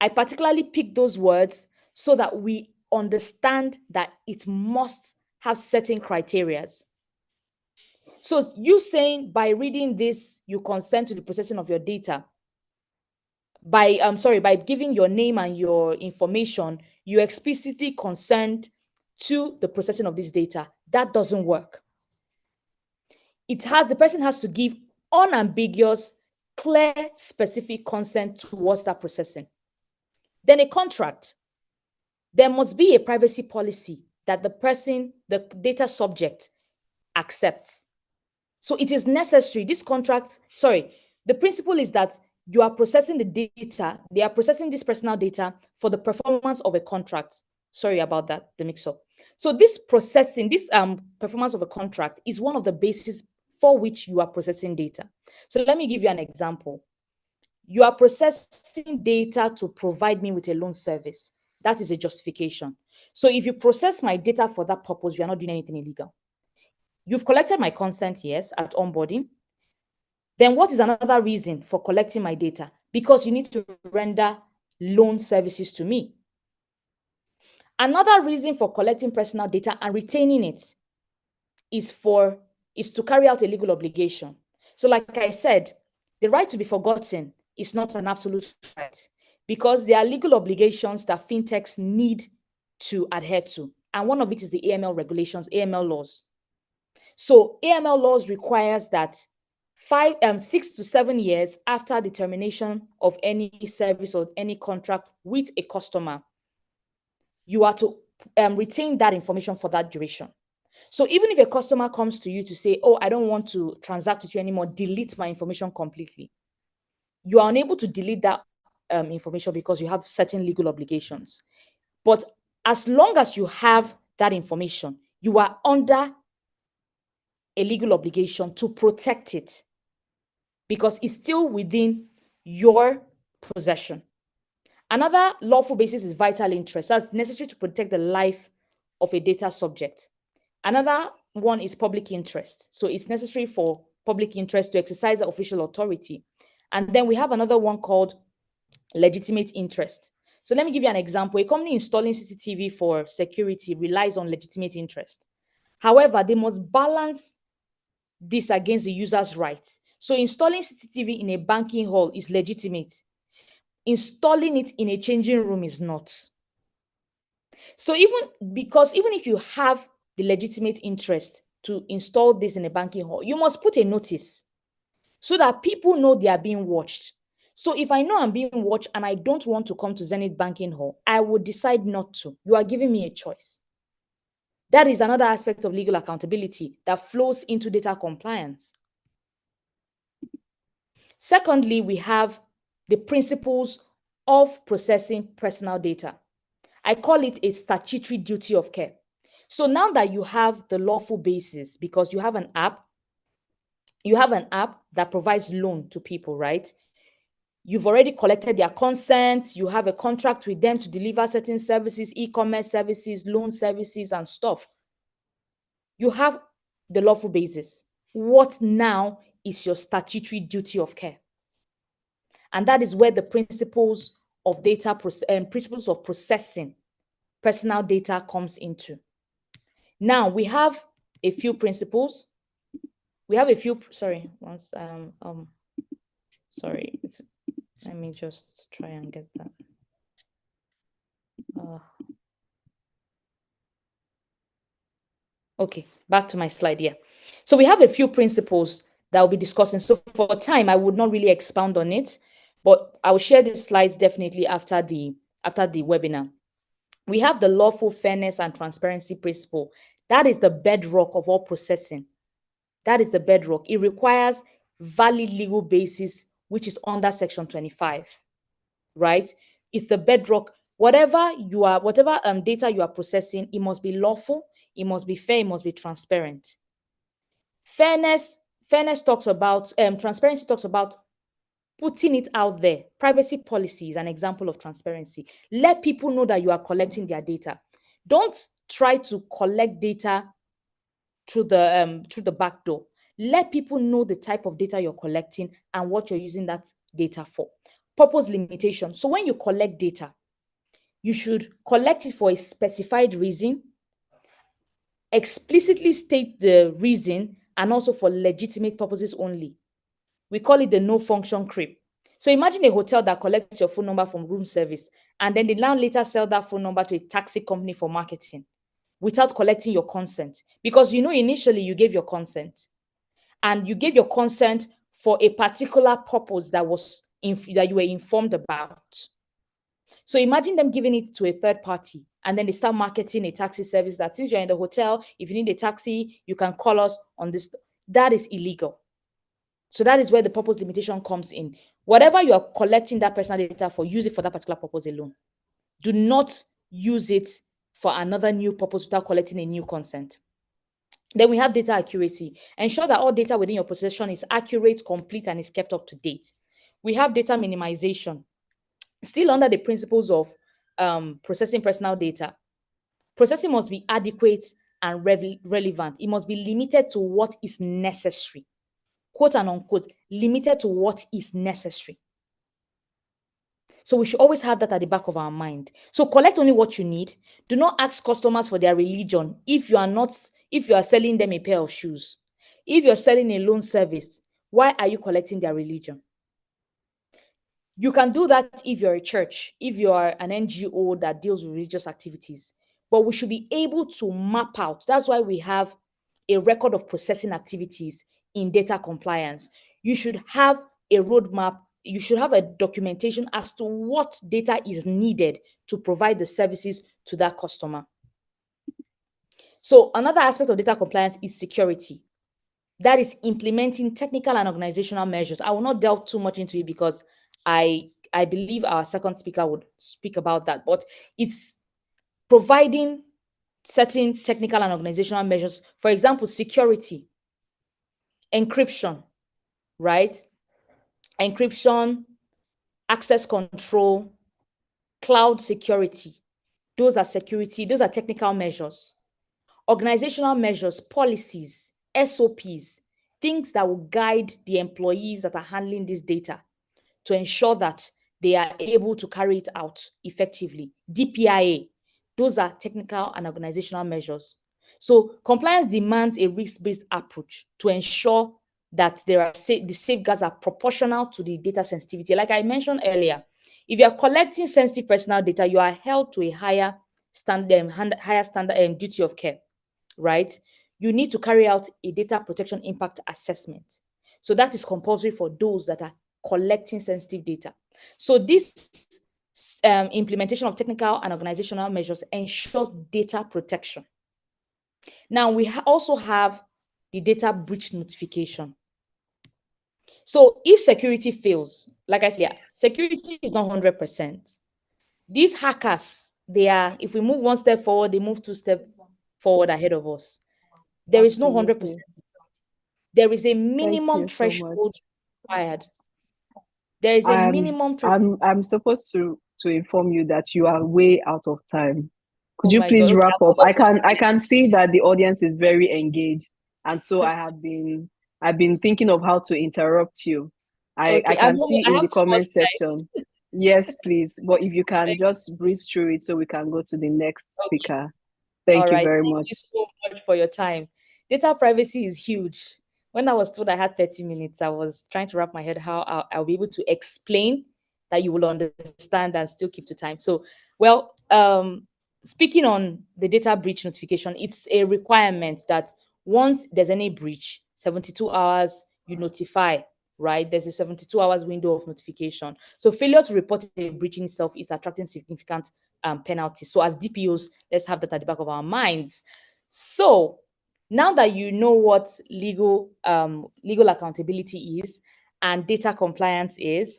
I particularly pick those words so that we understand that it must have certain criteria. So you saying by reading this, you consent to the processing of your data. By giving your name and your information, you explicitly consent to the processing of this data. That doesn't work. The person has to give unambiguous, clear, specific consent towards that processing. Then a contract. There must be a privacy policy that the data subject accepts. So it is necessary, the principle is that you are processing the data, they are processing this personal data for the performance of a contract. Sorry about that, the mix-up. So this performance of a contract is one of the bases for which you are processing data. So let me give you an example. You are processing data to provide me with a loan service. That is a justification. So if you process my data for that purpose, you are not doing anything illegal. You've collected my consent, yes, at onboarding. Then what is another reason for collecting my data? Because you need to render loan services to me. Another reason for collecting personal data and retaining it is to carry out a legal obligation. So like I said, the right to be forgotten is not an absolute right because there are legal obligations that fintechs need to adhere to. And one of it is the AML regulations, AML laws. So AML laws requires that 6 to 7 years after the termination of any service or any contract with a customer, you are to retain that information for that duration. So even if a customer comes to you to say, oh, I don't want to transact with you anymore, delete my information completely, you are unable to delete that information because you have certain legal obligations. But as long as you have that information, you are under a legal obligation to protect it because it's still within your possession. Another lawful basis is vital interest. That's necessary to protect the life of a data subject. Another one is public interest. So it's necessary for public interest to exercise the official authority. And then we have another one called legitimate interest. So let me give you an example. A company installing CCTV for security relies on legitimate interest. However, they must balance this against the user's rights. So installing CCTV in a banking hall is legitimate. Installing it in a changing room is not. So even if you have the legitimate interest to install this in a banking hall, you must put a notice so that people know they are being watched. So if I know I'm being watched and I don't want to come to Zenith Banking Hall, I would decide not to. You are giving me a choice. That is another aspect of legal accountability that flows into data compliance. Secondly, we have the principles of processing personal data. I call it a statutory duty of care. So now that you have the lawful basis, because you have an app that provides loan to people, right? You've already collected their consent. You have a contract with them to deliver certain services, e-commerce services, loan services, and stuff. You have the lawful basis. What now is your statutory duty of care? And that is where the principles of principles of processing personal data comes into. Now we have a few principles. Sorry, let me just try and get that. Okay, back to my slide here. So we have a few principles that we'll be discussing. So for time, I would not really expound on it, but I will share these slides definitely after the webinar. We have the lawful fairness and transparency principle. That is the bedrock of all processing. That is the bedrock. It requires valid legal basis, which is under Section 25, right? It's the bedrock. Whatever data you are processing, it must be lawful, it must be fair, it must be transparent. Fairness talks about, transparency talks about putting it out there. Privacy policy is an example of transparency. Let people know that you are collecting their data. Don't try to collect data through the back door. Let people know the type of data you're collecting and what you're using that data for. Purpose limitation. So when you collect data, you should collect it for a specified reason, explicitly state the reason, and also for legitimate purposes only. We call it the no function creep. So imagine a hotel that collects your phone number from room service, and then they now later sell that phone number to a taxi company for marketing without collecting your consent. Because initially you gave your consent, and you gave your consent for a particular purpose that you were informed about. So imagine them giving it to a third party, and then they start marketing a taxi service that since you're in the hotel, if you need a taxi, you can call us on this. That is illegal. So that is where the purpose limitation comes in. Whatever you are collecting that personal data for, use it for that particular purpose alone. Do not use it for another new purpose without collecting a new consent. Then we have data accuracy. Ensure that all data within your possession is accurate, complete, and is kept up to date. We have data minimization. Still under the principles of processing personal data. Processing must be adequate and relevant. It must be limited to what is necessary. Quote and unquote, limited to what is necessary. So we should always have that at the back of our mind. So collect only what you need. Do not ask customers for their religion if you are selling them a pair of shoes. If you're selling a loan service, why are you collecting their religion? You can do that if you're a church, if you are an NGO that deals with religious activities. But we should be able to map out. That's why we have a record of processing activities in data compliance. You should have a roadmap. You should have a documentation as to what data is needed to provide the services to that customer. So another aspect of data compliance is security. That is implementing technical and organizational measures. I will not delve too much into it because I believe our second speaker would speak about that, but it's providing certain technical and organizational measures. For example, security, encryption, right? Encryption, access control, cloud security. Those are technical measures. Organizational measures, policies, SOPs, things that will guide the employees that are handling this data to ensure that they are able to carry it out effectively. DPIA, those are technical and organizational measures. So compliance demands a risk-based approach to ensure that the safeguards are proportional to the data sensitivity. Like I mentioned earlier, if you are collecting sensitive personal data, you are held to a higher standard, duty of care, right? You need to carry out a data protection impact assessment. So that is compulsory for those that are collecting sensitive data. So this implementation of technical and organizational measures ensures data protection. Now, we also have the data breach notification. So if security fails, like I said, yeah, security is not 100%. These hackers, if we move one step forward, they move two steps forward ahead of us. There is no 100%.
Absolutely.
There is a
Thank
minimum
you so much.
threshold required. There is a minimum threshold.
I'm supposed to inform you that you are way out of time. Could
Oh
you
my God.
please
Okay,
wrap up? I can see that the audience is very engaged, and so I've been thinking of how to interrupt you. I
okay.
can see
I
in
have
the
two more
comment
slides.
section. Yes, please. But if you can just breeze through it so we can go to the next
Okay.
speaker.
All
Thank you
right.
very
Thank
much.
you so much for your time. Data privacy is huge. When I was told I had 30 minutes, I was trying to wrap my head how I'll be able to explain that you will understand and still keep to time. So, well, speaking on the data breach notification, it's a requirement that once there's any breach, 72 hours, you notify, right? There's a 72 hours window of notification. So failure to report a breach in itself is attracting significant penalty. So as DPOs, let's have that at the back of our minds. So now that you know what legal accountability is and data compliance is,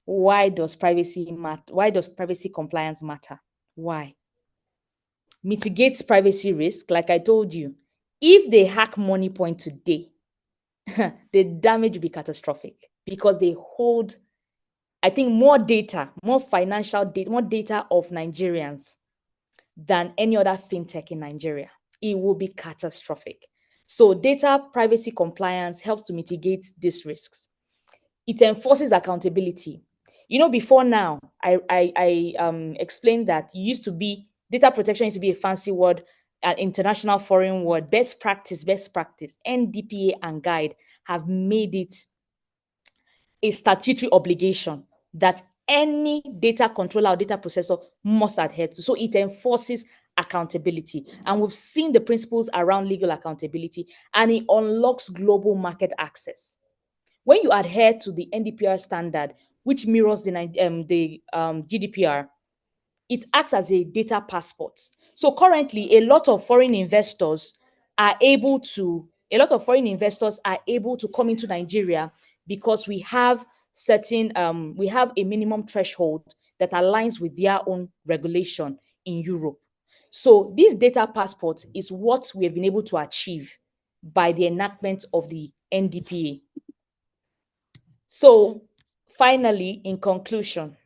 why does privacy matter? Why does privacy compliance matter? Why? Mitigates privacy risk. Like I told you, if they hack Money Point today, the damage will be catastrophic because they hold, I think, more data, more financial data, more data of Nigerians than any other fintech in Nigeria. It will be catastrophic. So data privacy compliance helps to mitigate these risks. It enforces accountability. You know, before now, I explained that it used to be data protection used to be a fancy word, an international foreign word, best practice, best practice. NDPA and guide have made it a statutory obligation that any data controller or data processor must adhere to. So it enforces accountability. And we've seen the principles around legal accountability, and it unlocks global market access. When you adhere to the NDPR standard, which mirrors the GDPR, it acts as a data passport. So currently, a lot of foreign investors are able to come into Nigeria because we have a minimum threshold that aligns with their own regulation in Europe. So this data passport is what we have been able to achieve by the enactment of the NDPA. So finally, in conclusion,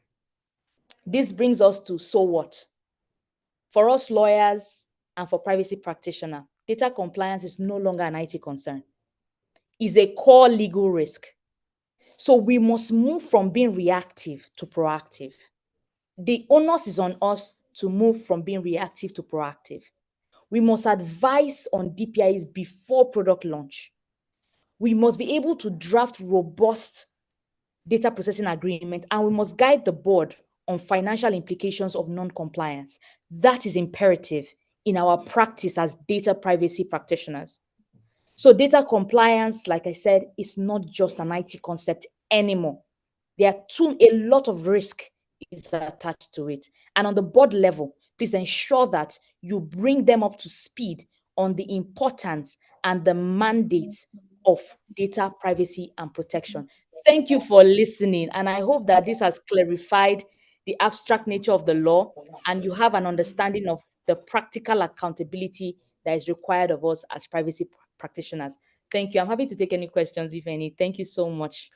this brings us to so what? For us lawyers and for privacy practitioners, data compliance is no longer an IT concern. It's a core legal risk. So we must move from being reactive to proactive. The onus is on us to move from being reactive to proactive. We must advise on DPIs before product launch. We must be able to draft robust data processing agreement, and we must guide the board on financial implications of non-compliance. That is imperative in our practice as data privacy practitioners. So data compliance, like I said, is not just an IT concept anymore. There are a lot of risk is attached to it. And on the board level, please ensure that you bring them up to speed on the importance and the mandate of data privacy and protection. Thank you for listening. And I hope that this has clarified the abstract nature of the law and you have an understanding of the practical accountability that is required of us as privacy practitioners. Thank you. I'm happy to take any questions, if any. Thank you so much.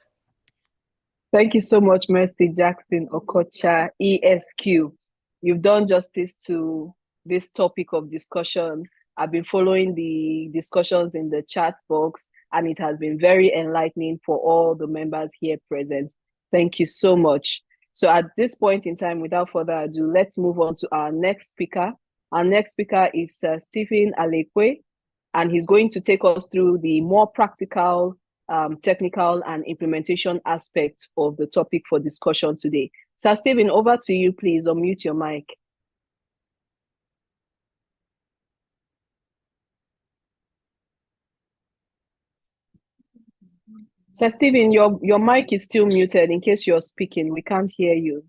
Thank you so much, Mercy Jackson Okocha, ESQ. You've done justice to this topic of discussion. I've been following the discussions in the chat box, and it has been very enlightening for all the members here present. Thank you so much. So at this point in time, without further ado, let's move on to our next speaker. Our next speaker is Stephen Alekwe, and he's going to take us through the more practical, technical, and implementation aspects of the topic for discussion today. Sir Stephen, over to you, please. Unmute your mic. Sir Stephen, your mic is still muted in case you're speaking. We can't hear you.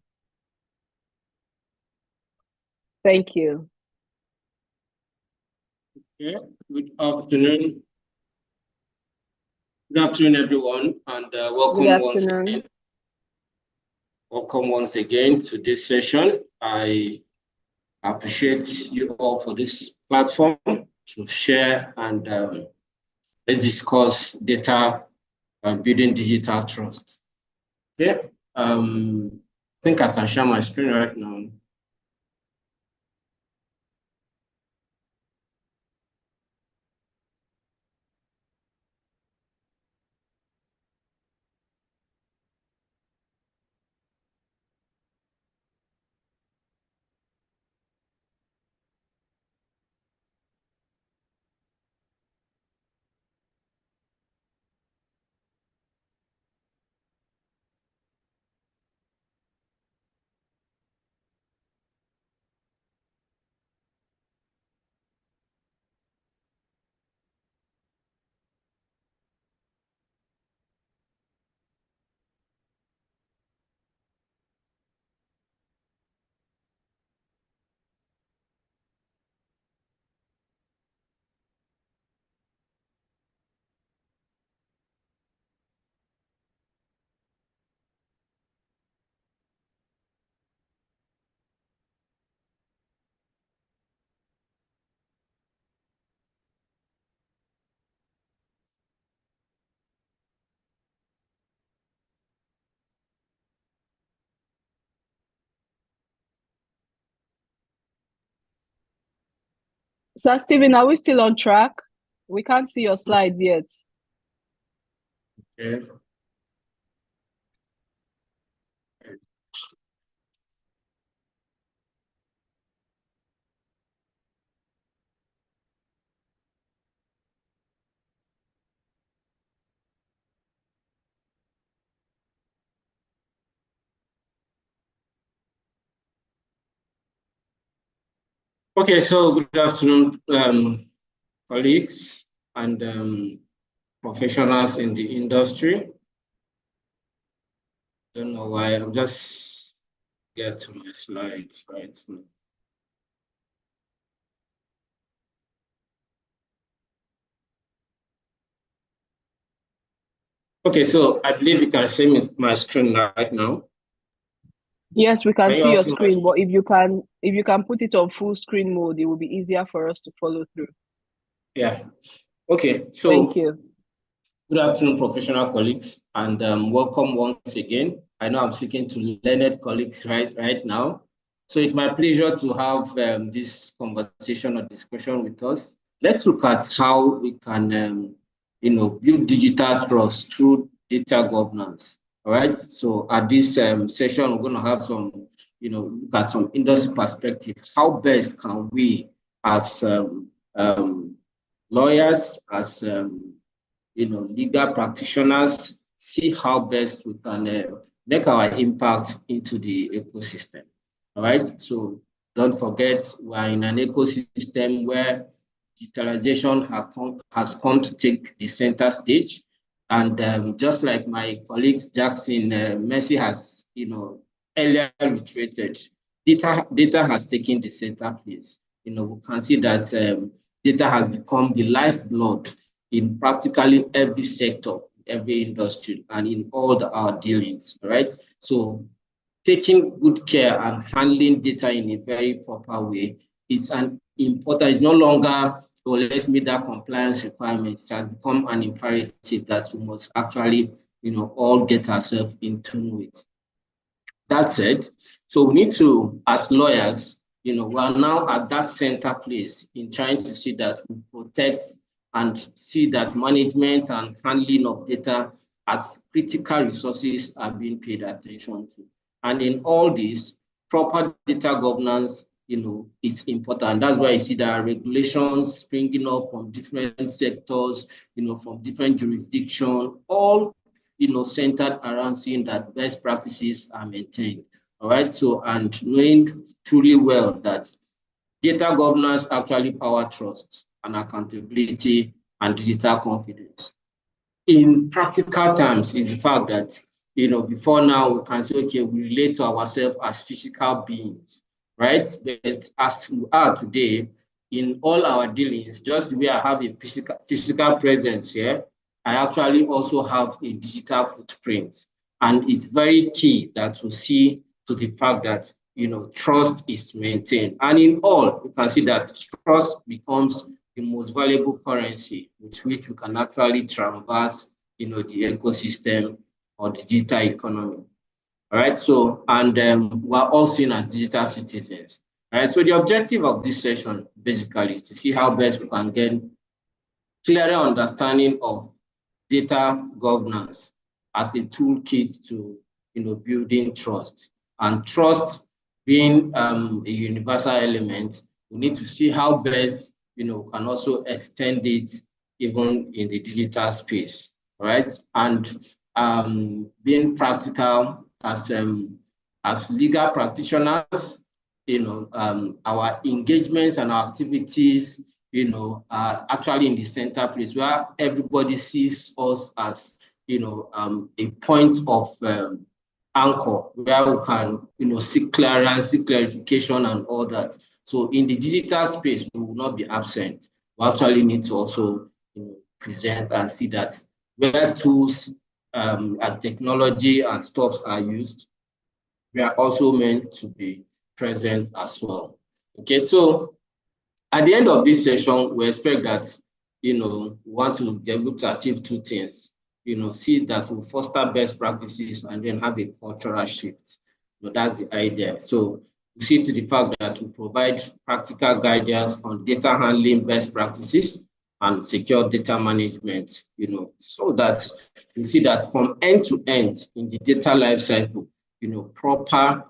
Thank you.
Yeah, good afternoon. Good afternoon, everyone, and welcome once again. Welcome once again to this session. I appreciate you all for this platform to share and let's discuss data building digital trust. Okay, I think I can share my screen right now.
Sir Stephen, are we still on track? We can't see your slides yet.
Okay. Okay, so good afternoon, colleagues and professionals in the industry. Don't know why, I'm just get to my slides right now. Okay, so I believe you can see my screen right now.
Yes, we can see your screen,
my...
but if you can put it on full screen mode, it will be easier for us to follow through.
Yeah. Okay, so
thank you.
Good afternoon, professional colleagues, and welcome once again. I know I'm speaking to learned colleagues right now. So it's my pleasure to have this conversation or discussion with us. Let's look at how we can, build digital trust through data governance. All right. So at this session, we're going to have some, look at some industry perspective. How best can we, as lawyers, as legal practitioners, see how best we can make our impact into the ecosystem. All right. So don't forget, we're in an ecosystem where digitalization has come to take the center stage. And just like my colleagues Jackson, Mercy has, earlier reiterated, data has taken the center place. We can see that data has become the lifeblood in practically every sector, every industry, and in all our dealings, right? So taking good care and handling data in a very proper way is it's no longer, oh, let's meet that compliance requirement. It has become an imperative that we must actually, all get ourselves in tune with. That said, so we need to, as lawyers, we are now at that center place in trying to see that we protect and see that management and handling of data as critical resources are being paid attention to. And in all this, proper data governance, it's important. That's why you see there are regulations springing up from different sectors, from different jurisdictions, all, centered around seeing that best practices are maintained. All right. So, and knowing truly well that data governance actually power trust and accountability and digital confidence. In practical terms, is the fact that, before now we can say, okay, we relate to ourselves as physical beings, right? But as we are today, in all our dealings, just the way I have a physical presence here, I actually also have a digital footprint. And it's very key that we see to the fact that, trust is maintained. And in all, you can see that trust becomes the most valuable currency with which we can actually traverse, the ecosystem or the digital economy. All right. So, and we're all seen as digital citizens. All right. So the objective of this session basically is to see how best we can get clearer understanding of data governance as a toolkit to, building trust. And trust being a universal element, we need to see how best, can also extend it even in the digital space, right? And being practical as legal practitioners, our engagements and our activities, actually in the center place where everybody sees us as, a point of anchor where we can, seek clearance, seek clarification and all that. So in the digital space, we will not be absent. We actually need to also, present and see that where tools and technology and stuffs are used, we are also meant to be present as well. Okay, so at the end of this session, we expect that, we want to be able to achieve two things. See that we foster best practices and then have a cultural shift. That's the idea. So we see to the fact that we provide practical guidance on data handling best practices and secure data management, so that we see that from end to end in the data lifecycle, proper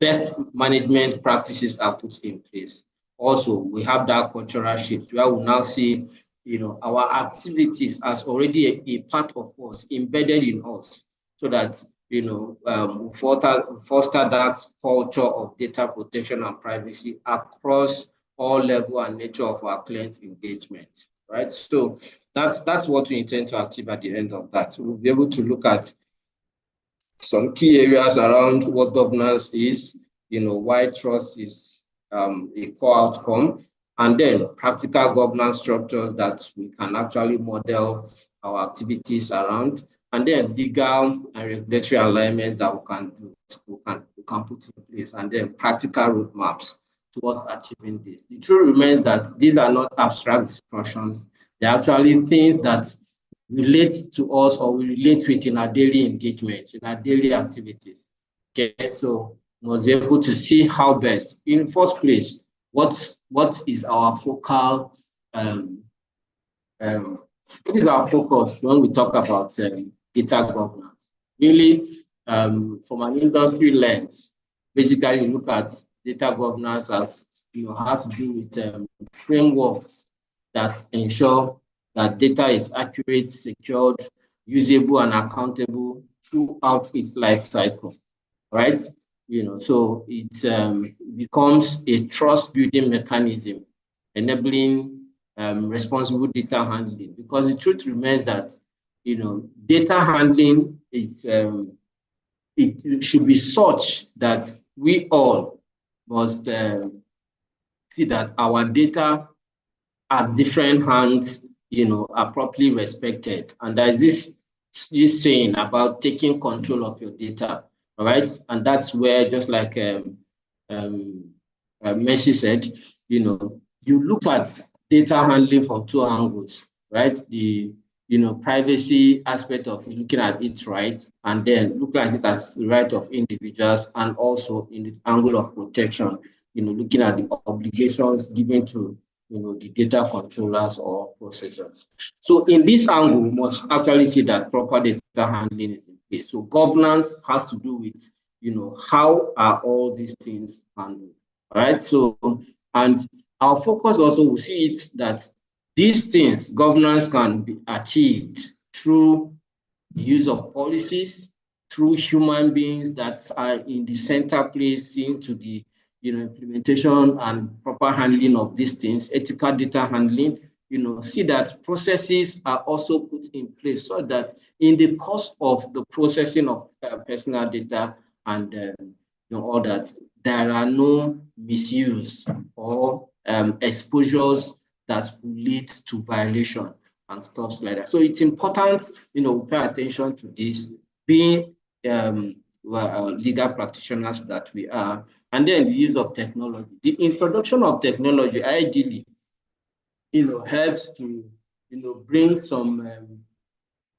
best management practices are put in place. Also, we have that cultural shift where we now see, our activities as already a part of us, embedded in us, so that, we foster that culture of data protection and privacy across all level and nature of our client engagement, right? So that's what we intend to achieve at the end of that. We'll be able to look at some key areas around what governance is, why trust is a core outcome, and then practical governance structures that we can actually model our activities around, and then legal and regulatory alignment that we can do, we can put in place, and then practical roadmaps towards achieving this. The truth remains that these are not abstract discussions. They're actually things that relate to us or we relate with in our daily engagement, in our daily activities. Okay, so we must be able to see how best, in the first place, what is our focal, what is our focus when we talk about data governance? Really, from an industry lens, basically you look at data governance as, has to do with frameworks that ensure that data is accurate, secured, usable, and accountable throughout its life cycle, right? So it becomes a trust-building mechanism, enabling responsible data handling. Because the truth remains that, data handling is it should be such that we all must see that our data at different hands, are properly respected. And there's this saying about taking control of your data, all right? And that's where, just like Messi said, you look at data handling from two angles, right? The privacy aspect of looking at it, right, and then looking at it as the right of individuals, and also in the angle of protection, looking at the obligations given to the data controllers or processors. So in this angle, we must actually see that proper data handling is in place. So governance has to do with, how are all these things handled, all right? So, and our focus also will see it that these things, governance can be achieved through the use of policies, through human beings that are in the center place into the implementation and proper handling of these things, ethical data handling, see that processes are also put in place so that in the course of the processing of personal data and all that, there are no misuse or exposures that will lead to violation and stuff like that. So it's important, pay attention to this, being legal practitioners that we are, and then the use of technology. The introduction of technology ideally, helps to, bring some,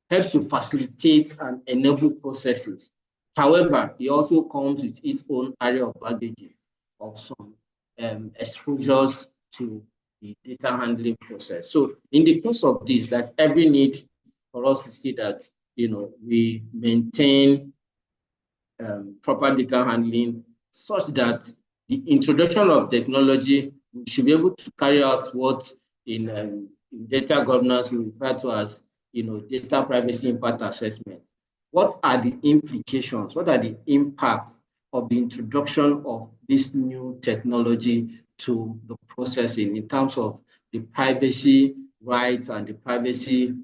helps to facilitate and enable processes. However, it also comes with its own area of baggage of some exposures to the data handling process. So in the course of this, there's every need for us to see that, we maintain proper data handling such that the introduction of technology should be able to carry out what in data governance we refer to as data privacy impact assessment. What are the implications? What are the impacts of the introduction of this new technology to the processing in terms of the privacy rights and the privacy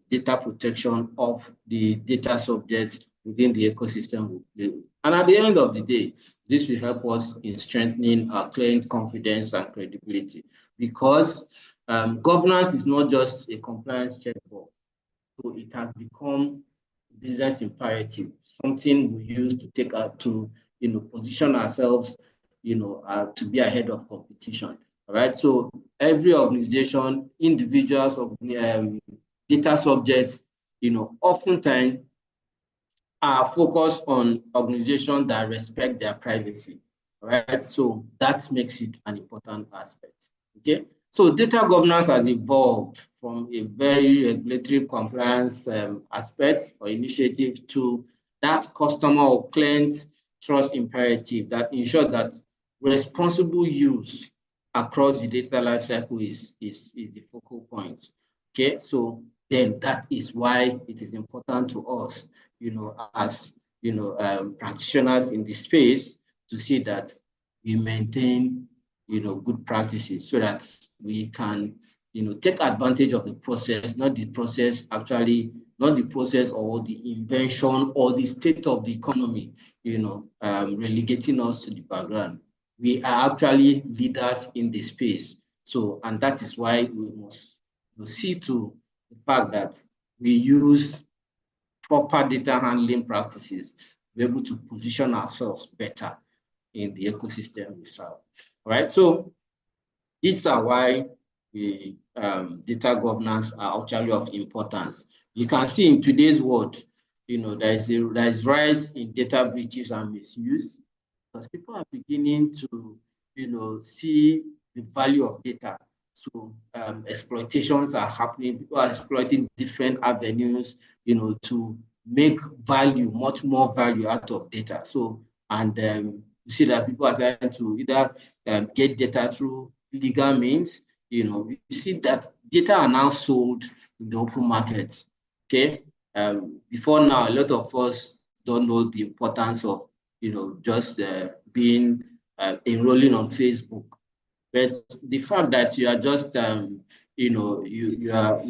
data protection of the data subjects within the ecosystem? And at the end of the day, this will help us in strengthening our client confidence and credibility, because governance is not just a compliance checkbox. So it has become business imperative, something we use to take out to position ourselves to be ahead of competition. All right. So every organization, individuals of data subjects, oftentimes are focused on organizations that respect their privacy. All right. So that makes it an important aspect. Okay. So data governance has evolved from a very regulatory compliance aspect or initiative to that customer or client trust imperative that ensures that responsible use across the data lifecycle is the focal point. Okay, so then that is why it is important to us, as practitioners in the space, to see that we maintain good practices so that we can take advantage of the process, not the process or the invention or the state of the economy, relegating us to the background. We are actually leaders in the space. So, and that is why we must see to the fact that we use proper data handling practices to be able to position ourselves better in the ecosystem we serve. All right, so these are why the data governance are actually of importance. You can see in today's world, there is rise in data breaches and misuse, because people are beginning to, see the value of data. So exploitations are happening. People are exploiting different avenues, to make value, much more value out of data. So, and you see that people are trying to either get data through legal means. You see that data are now sold in the open market. Okay. Before now, a lot of us don't know the importance of, just being enrolling on Facebook. But the fact that you are just, you have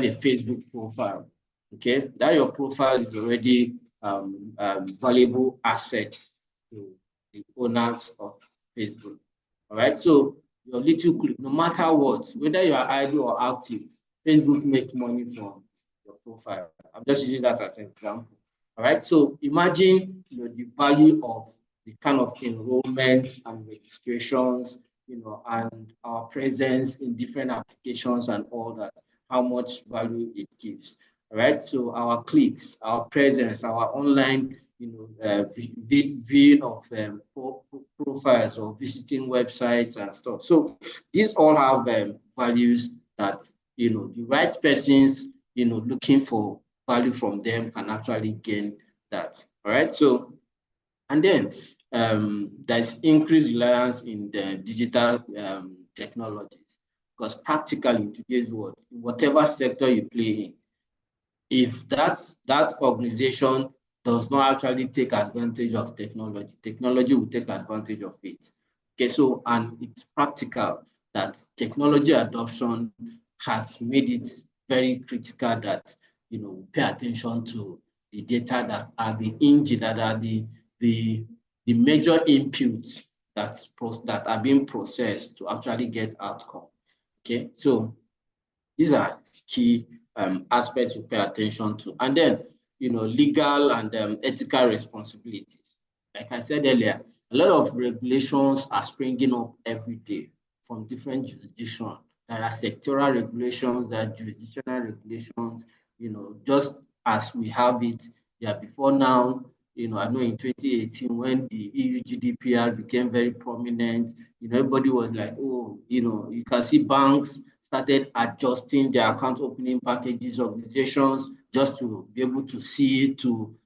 a Facebook profile, okay, that your profile is already valuable asset to the owners of Facebook. All right, so your little clip, no matter what, whether you are idle or active, Facebook makes money from your profile. I'm just using that as an example. All right, so imagine the value of the kind of enrollments and registrations, and our presence in different applications and all that, how much value it gives. right? So our clicks, our presence, our online, viewing of profiles or visiting websites and stuff. So these all have values that, the right persons, looking for value from them can actually gain that. All right. So, and then there's increased reliance in the digital technologies, because practically in today's world, in whatever sector you play in, if that organization does not actually take advantage of technology, technology will take advantage of it. Okay, so, and it's practical that technology adoption has made it very critical that, we pay attention to the data that are the engine, that are the major inputs that are being processed to actually get outcome. Okay, so these are key aspects to pay attention to. And then, legal and ethical responsibilities. Like I said earlier, a lot of regulations are springing up every day from different jurisdictions. There are sectoral regulations, there are jurisdictional regulations, just as we have it. Yeah, before now, I know in 2018, when the EU GDPR became very prominent, everybody was like, oh, you can see banks started adjusting their account opening packages, organizations, just to be able to see, to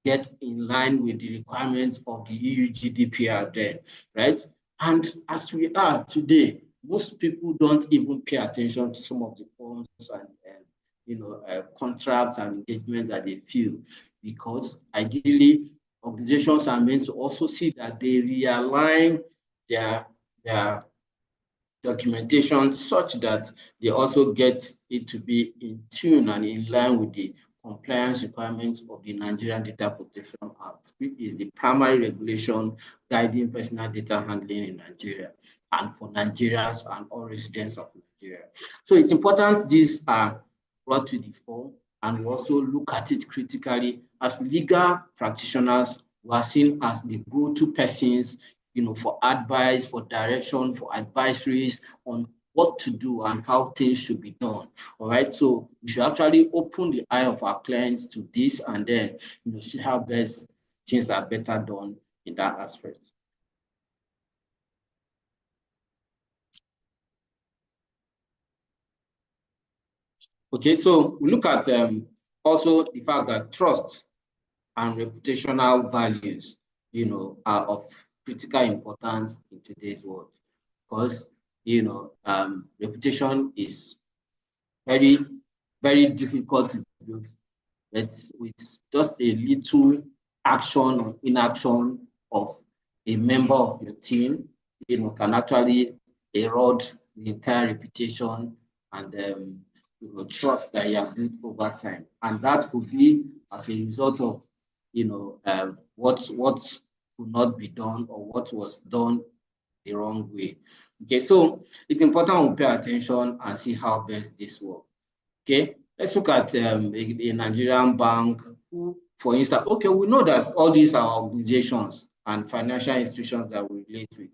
get in line with the requirements of the EU GDPR then, right? And as we are today, most people don't even pay attention to some of the forms and contracts and engagements that they feel, because ideally organizations are meant to also see that they realign their documentation such that they also get it to be in tune and in line with the compliance requirements of the Nigerian Data Protection Act, which is the primary regulation guiding personal data handling in Nigeria and for Nigerians and all residents of Nigeria. So it's important these are brought to the fore, and we also look at it critically. As legal practitioners, we are seen as the go-to persons, for advice, for direction, for advisories on what to do and how things should be done. All right. So we should actually open the eye of our clients to this, and then see how best things are better done in that aspect. Okay, so we look at also the fact that trust and reputational values, are of critical importance in today's world, because reputation is very, very difficult to build. But with just a little action or inaction of a member of your team, can actually erode the entire reputation and trust that you have built over time. And that could be as a result of what could not be done or what was done the wrong way. Okay, so it's important we pay attention and see how best this works. Okay, let's look at a Nigerian bank who, for instance, okay, we know that all these are organizations and financial institutions that we relate with.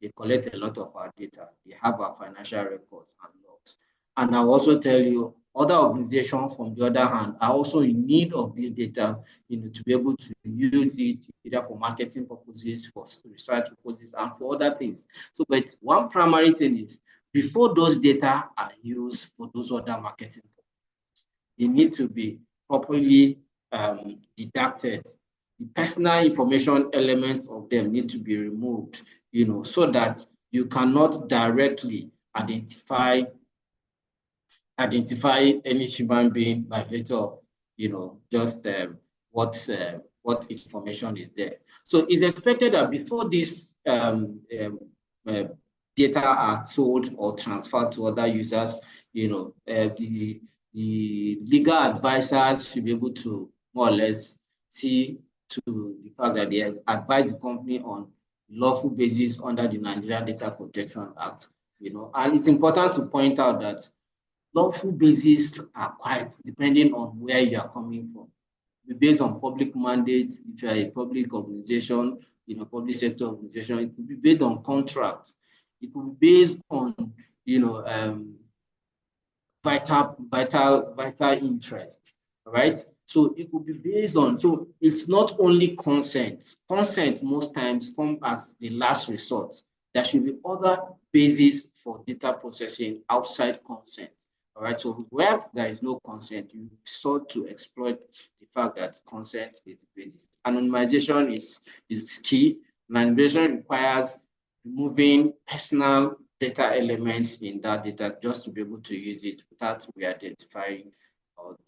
They collect a lot of our data. They have our financial records and logs. And I'll also tell you, other organizations, from the other hand, are also in need of this data, to be able to use it either for marketing purposes, for research purposes, and for other things. So, but one primary thing is, before those data are used for those other marketing purposes, they need to be properly deducted. The personal information elements of them need to be removed, so that you cannot directly identify any human being by virtue of, just what information is there. So it's expected that before this data are sold or transferred to other users, the legal advisors should be able to more or less see to the fact that they advise the company on lawful basis under the Nigerian Data Protection Act. And it's important to point out that lawful bases are quite depending on where you are coming from. Based on public mandates, if you are a public organization, public sector organization, it could be based on contracts. It could be based on, vital interest, right? So it could be based on, so it's not only consent. Consent most times come as the last resort. There should be other bases for data processing outside consent. All right, so where there is no consent, you sought to exploit the fact that consent is the basis. Anonymization is key. Anonymization requires removing personal data elements in that data just to be able to use it without re-identifying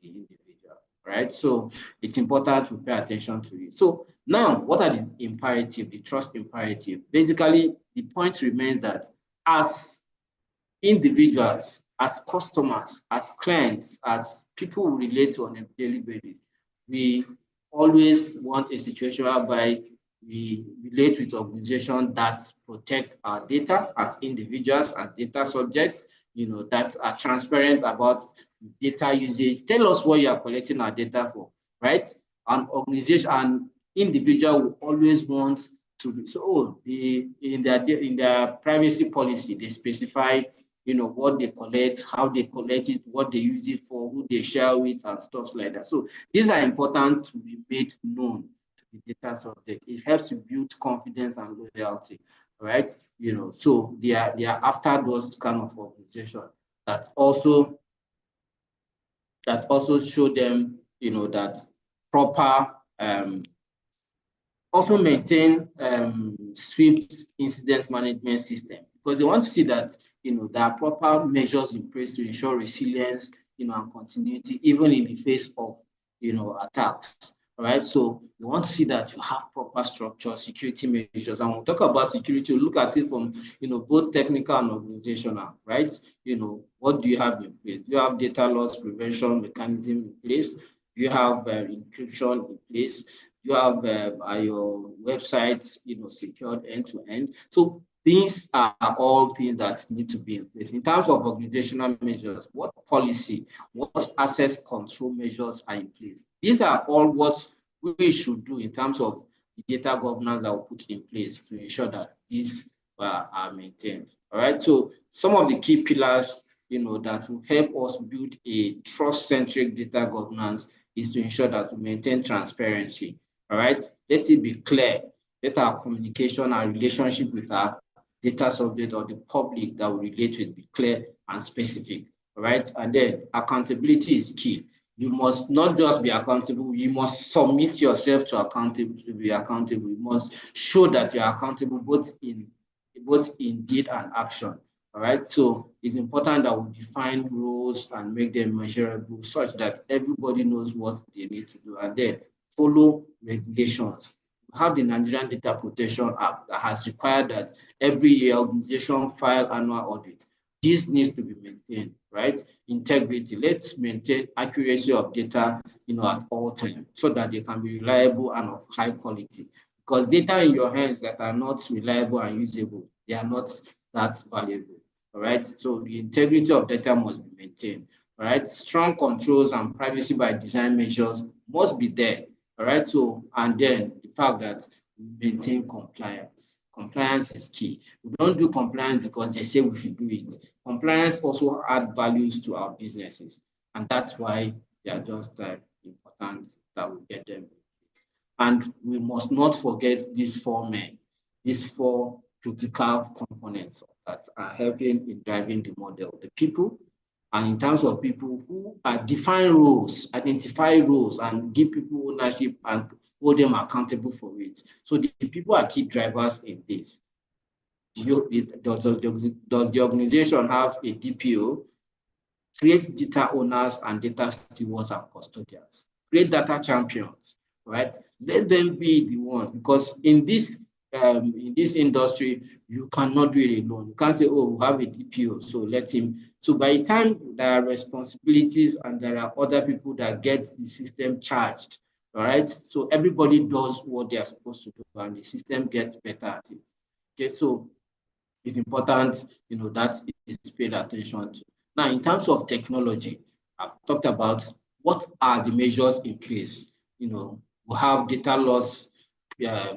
the individual, right? So it's important to pay attention to it. So now, what are the imperative, the trust imperative? Basically, the point remains that as individuals, as customers, as clients, as people who relate to on a daily basis, we always want a situation whereby we relate with organizations that protect our data as individuals, as data subjects, that are transparent about data usage. Tell us what you are collecting our data for, right? An organization, an individual will always want to, so in their privacy policy, they specify what they collect, how they collect it, what they use it for, who they share with, and stuff like that. So these are important to be made known to the data subject. It helps to build confidence and loyalty, right? So they are after those kind of organizations that also show them, that proper also maintain swift incident management system, because they want to see that there are proper measures in place to ensure resilience, and continuity even in the face of attacks. All right, so you want to see that you have proper structure, security measures, and we'll talk about security. We'll look at it from both technical and organizational, right? What do you have in place? Do you have data loss prevention mechanism in place? Do you have encryption in place? You have your websites, secured end to end. So these are all things that need to be in place. In terms of organizational measures, what policy, what access control measures are in place? These are all what we should do in terms of the data governance that we put in place to ensure that these are maintained. All right. So some of the key pillars, that will help us build a trust-centric data governance is to ensure that we maintain transparency. All right, let it be clear. Let our communication and relationship with our data subject or the public that we relate with be clear and specific. All right, and then accountability is key. You must not just be accountable, you must submit yourself to be accountable. You must show that you're accountable both in deed and action. All right, so it's important that we define roles and make them measurable such that everybody knows what they need to do, and then follow regulations. We have the Nigerian Data Protection Act that has required that every year organization file annual audit. This needs to be maintained, right? Integrity. Let's maintain accuracy of data, at all times so that they can be reliable and of high quality. Because data in your hands that are not reliable and usable, they are not that valuable. All right. So the integrity of data must be maintained. All right. Strong controls and privacy by design measures must be there. All right. So, and then the fact that we maintain compliance. Compliance is key. We don't do compliance because they say we should do it. Compliance also adds values to our businesses. And that's why they are just important that we get them. And we must not forget these four critical components that are helping in driving the model. The people, and in terms of people who define roles, identify roles, and give people ownership and hold them accountable for it. So the people are key drivers in this. Does the organization have a DPO? Create data owners and data stewards and custodians. Create data champions, right? Let them be the ones, because in this industry, you cannot do it alone. You can't say, oh, we have a DPO, so let him. So by the time there are responsibilities and there are other people that get the system charged, all right? So everybody does what they are supposed to do and the system gets better at it. Okay, so it's important, that is paid attention to. Now, in terms of technology, I've talked about what are the measures in place. We have data loss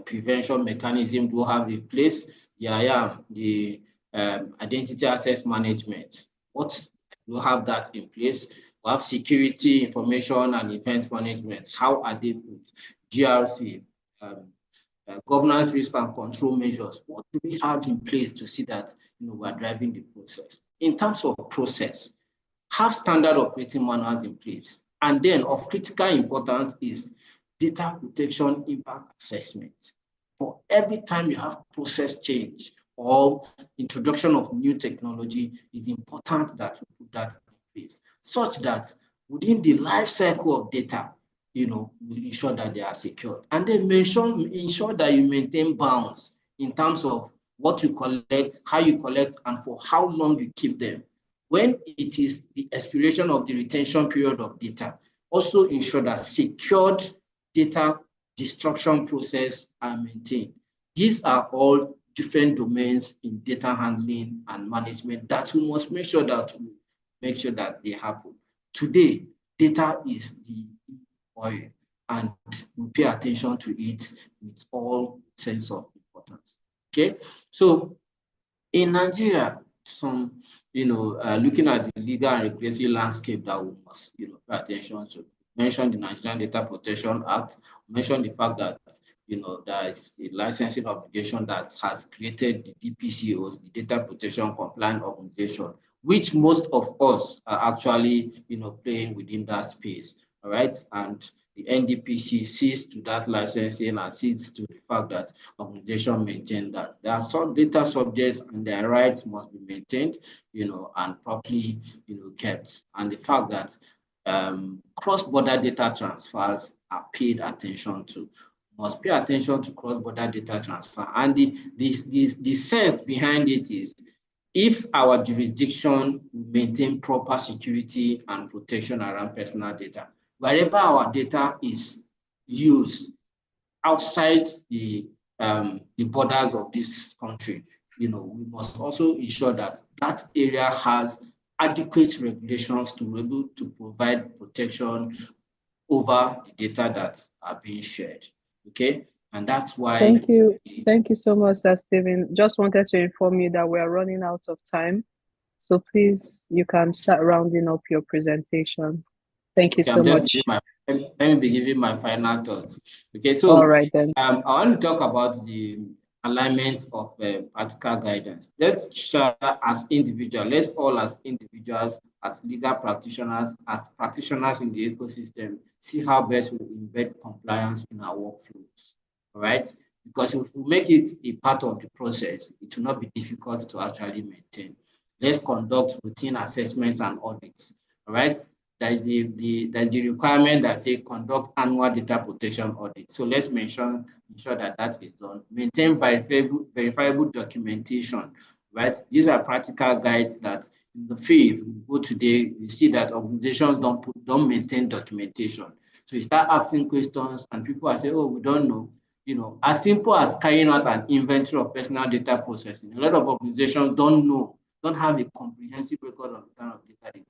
prevention mechanism to have in place. The identity access management. What We have that in place. We have security, information, and event management. How are they put? GRC, governance, risk, and control measures. What do we have in place to see that we're driving the process? In terms of process, have standard operating manuals in place. And then of critical importance is data protection impact assessment. For every time you have process change or introduction of new technology, it's important that you put that in place such that within the life cycle of data, we ensure that they are secured. And then ensure that you maintain bounds in terms of what you collect, how you collect, and for how long you keep them. When it is the expiration of the retention period of data, also ensure that secured data destruction process are maintained. These are all different domains in data handling and management that we must make sure that they happen. Today, data is the oil, and we pay attention to it with all sense of importance. Okay, so in Nigeria, looking at the legal and regulatory landscape that we must, pay attention to. Mention the Nigerian Data Protection Act. Mention the fact that, there is a licensing obligation that has created the DPCOs, the Data Protection Compliant Organization, which most of us are actually, playing within that space. All right, and the NDPC sees to that licensing and sees to the fact that organization maintain that. There are some data subjects and their rights must be maintained, and properly, kept. And the fact that cross-border data transfers are paid attention to. Must pay attention to cross-border data transfer. And the sense behind it is, if our jurisdiction maintain proper security and protection around personal data, wherever our data is used outside the borders of this country, we must also ensure that that area has adequate regulations to be able to provide protection over the data that are being shared. Okay, and that's why.
Thank you so much, Sir Stephen. Just wanted to inform you that we are running out of time, so please, you can start rounding up your presentation. Thank you so much.
Let me be giving my final thoughts. Okay, so
all right then.
I want to talk about the alignment of practical guidance. Let's share as individuals, let's all as individuals, as legal practitioners, as practitioners in the ecosystem, see how best we embed compliance in our workflows. All right, because if we make it a part of the process, it will not be difficult to actually maintain. Let's conduct routine assessments and audits. All right. There's the requirement that say conduct annual data protection audit. So let's ensure that is done. Maintain verifiable documentation, right? These are practical guides that in the field we go today, we see that organizations don't maintain documentation. So you start asking questions and people are saying, oh, we don't know. As simple as carrying out an inventory of personal data processing. A lot of organizations don't have a comprehensive record of the kind of data they.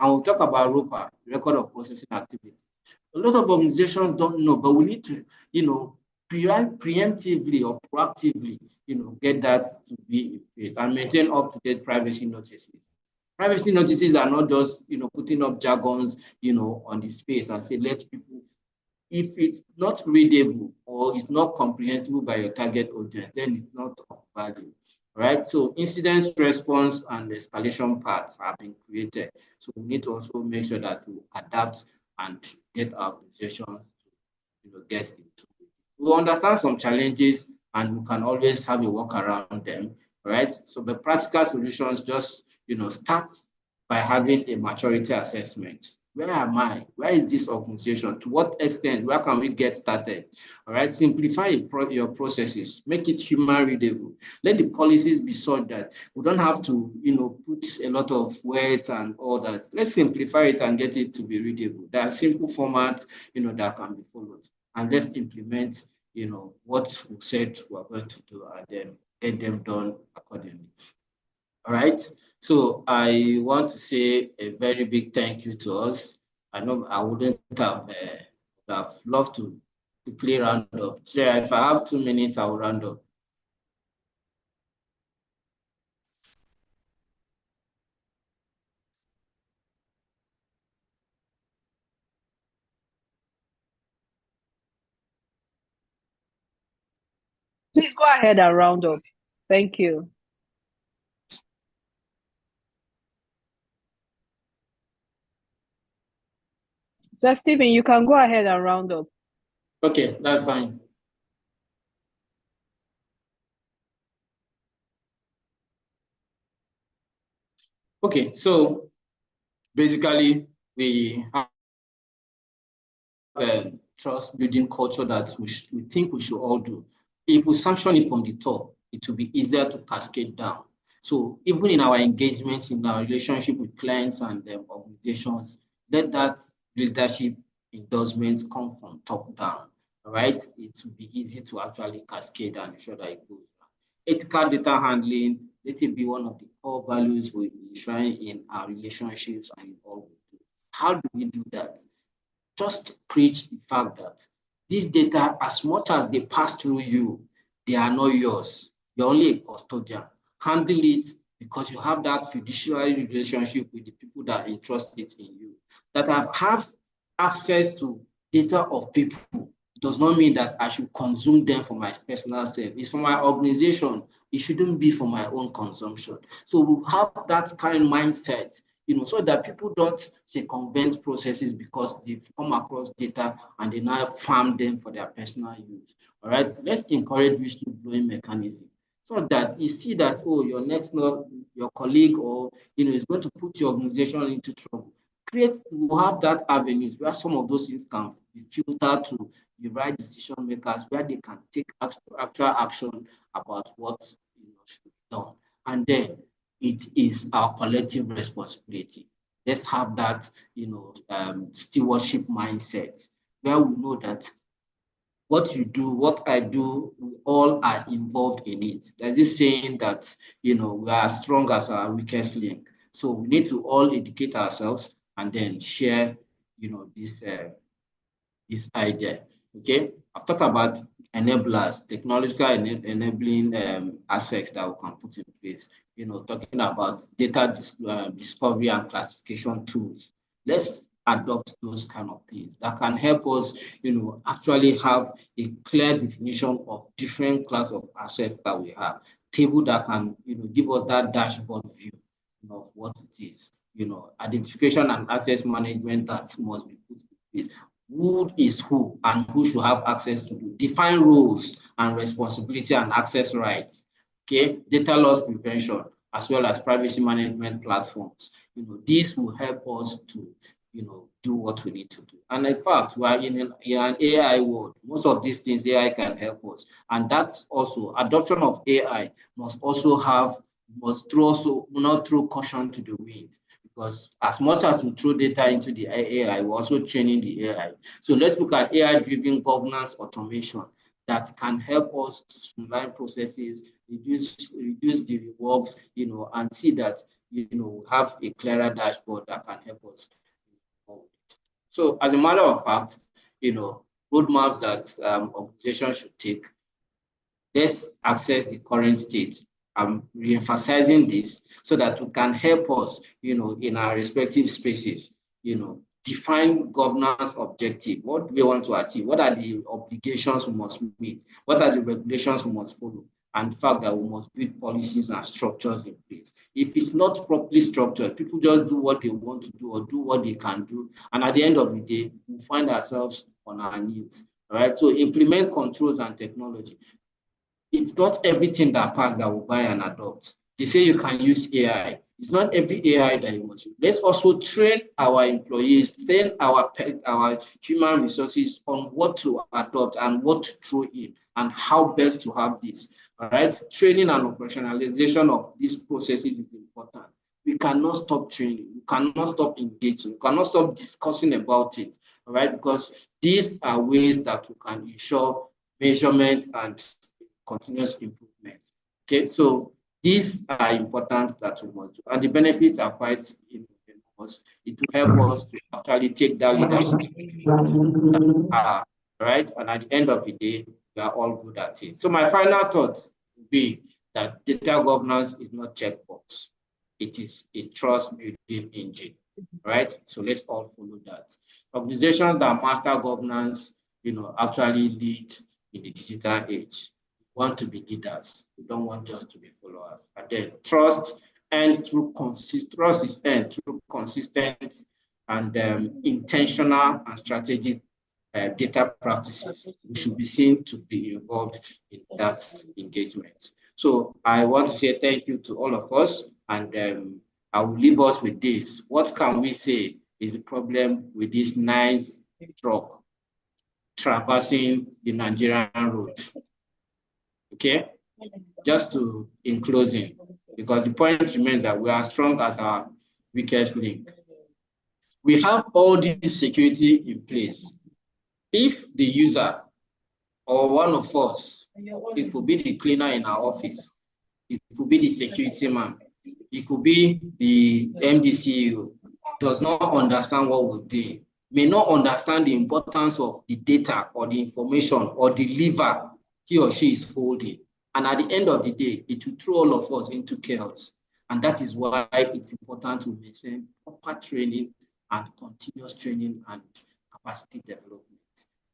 And we'll talk about ROPA, record of processing activity. A lot of organizations don't know, but we need to, preemptively or proactively, get that to be in place and maintain up-to-date privacy notices. Privacy notices are not just, putting up jargons, on the space and say, let people, if it's not readable or it's not comprehensible by your target audience, then it's not of value. Right, so incident response and escalation paths have been created. So we need to also make sure that we adapt and get our organizations to get into it. We understand some challenges and we can always have a work around them. Right, so the practical solutions just start by having a maturity assessment. Where am I? Where is this organization? To what extent? Where can we get started? All right, simplify your processes, make it human readable. Let the policies be such that we don't have to, put a lot of words and all that. Let's simplify it and get it to be readable. There are simple formats, that can be followed. And let's implement, what we said we're going to do and then get them done accordingly. All right. So I want to say a very big thank you to us. I know I wouldn't have loved to play round up. So if I have 2 minutes, I will round up.
Please go ahead and round up. Thank you. Sir Stephen, you can go ahead and round up.
Okay, that's fine. Okay, so basically we have a trust building culture that we think we should all do. If we sanction it from the top, it will be easier to cascade down. So even in our engagement, in our relationship with clients and organizations, let that leadership endorsement come from top down. All right, it will be easy to actually cascade and ensure that it goes down. Ethical data handling, let it be one of the core values we enshrine in our relationships and in all we do. How do we do that? Just preach the fact that these data, as much as they pass through you, they are not yours. You're only a custodian. Handle it because you have that fiduciary relationship with the people that entrust it in you. That have access to data of people does not mean that I should consume them for my personal self. It's for my organization. It shouldn't be for my own consumption. So we have that kind of mindset, so that people don't circumvent processes because they've come across data and they now farm them for their personal use. All right, let's encourage whistleblowing mechanism so that you see that, oh, your next door, your colleague, or is going to put your organization into trouble. We'll have that avenues where some of those things can be filtered to the right decision makers, where they can take actual action about what should be done. And then it is our collective responsibility. Let's have that, stewardship mindset where we know that what you do, what I do, we all are involved in it. There's this saying that, we are as strong as our weakest link. So we need to all educate ourselves and then share, this idea. Okay, I've talked about enablers, technological enabling assets that we can put in place. Talking about data discovery and classification tools. Let's adopt those kind of things that can help us, actually have a clear definition of different class of assets that we have. Table that can, give us that dashboard view of what it is. Identification and access management that must be put in place. Who is who and who should have access to who. Define roles and responsibility and access rights. Okay, data loss prevention as well as privacy management platforms. This will help us to, do what we need to do. And in fact, we are in an AI world. Most of these things AI can help us, and that's also adoption of AI must not throw caution to the wind. Because as much as we throw data into the AI, we're also training the AI. So let's look at AI-driven governance automation that can help us to streamline processes, reduce the rework, and see that, we have a clearer dashboard that can help us. So as a matter of fact, roadmaps that organizations should take, let's access the current state. I'm re-emphasizing this so that we can help us, in our respective spaces, define governance objective. What do we want to achieve? What are the obligations we must meet? What are the regulations we must follow? And the fact that we must build policies and structures in place. If it's not properly structured, people just do what they want to do or do what they can do. And at the end of the day, we find ourselves on our knees. All right. So implement controls and technology. It's not everything that passes that will buy and adopt. They say you can use AI. It's not every AI that you must use. Let's also train our employees, train our human resources on what to adopt and what to throw in and how best to have this. All right. Training and operationalization of these processes is important. We cannot stop training. We cannot stop engaging. We cannot stop discussing about it. All right. Because these are ways that we can ensure measurement and continuous improvement. Okay, so these are important that we must do, and the benefits are quite enormous. It will help us to actually take that leadership. Right, and at the end of the day, we are all good at it. So my final thought would be that data governance is not checkbox. It is a trust building engine. Right, so let's all follow that. Organizations that master governance, actually lead in the digital age. want to be leaders. We don't want just to be followers. And then trust ends through trust is earned through consistent and intentional and strategic data practices. We should be seen to be involved in that engagement. So I want to say thank you to all of us, and I will leave us with this. What can we say is the problem with this nice truck traversing the Nigerian road? Okay, just to in closing, because the point remains that we are strong as our weakest link. We have all this security in place. If the user or one of us, it could be the cleaner in our office, it could be the security man, it could be the MD does not understand what we're doing, may not understand the importance of the data or the information or the lever he or she is holding. And at the end of the day, it will throw all of us into chaos. And that is why it's important to maintain proper training and continuous training and capacity development.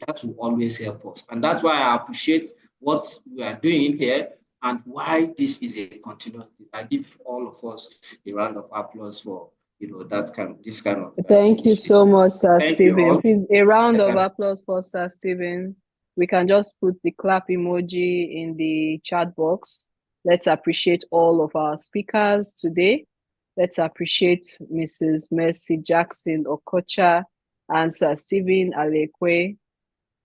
That will always help us. And that's why I appreciate what we are doing here and why this is a continuous thing. I give all of us a round of applause for this kind of
thank you so much, Sir
Thank
Stephen. Please, a round
Yes,
of applause for Sir Stephen. We can just put the clap emoji in the chat box. Let's appreciate all of our speakers today. Let's appreciate Mrs. Mercy Jackson Okocha and Sir Stephen Alekwe.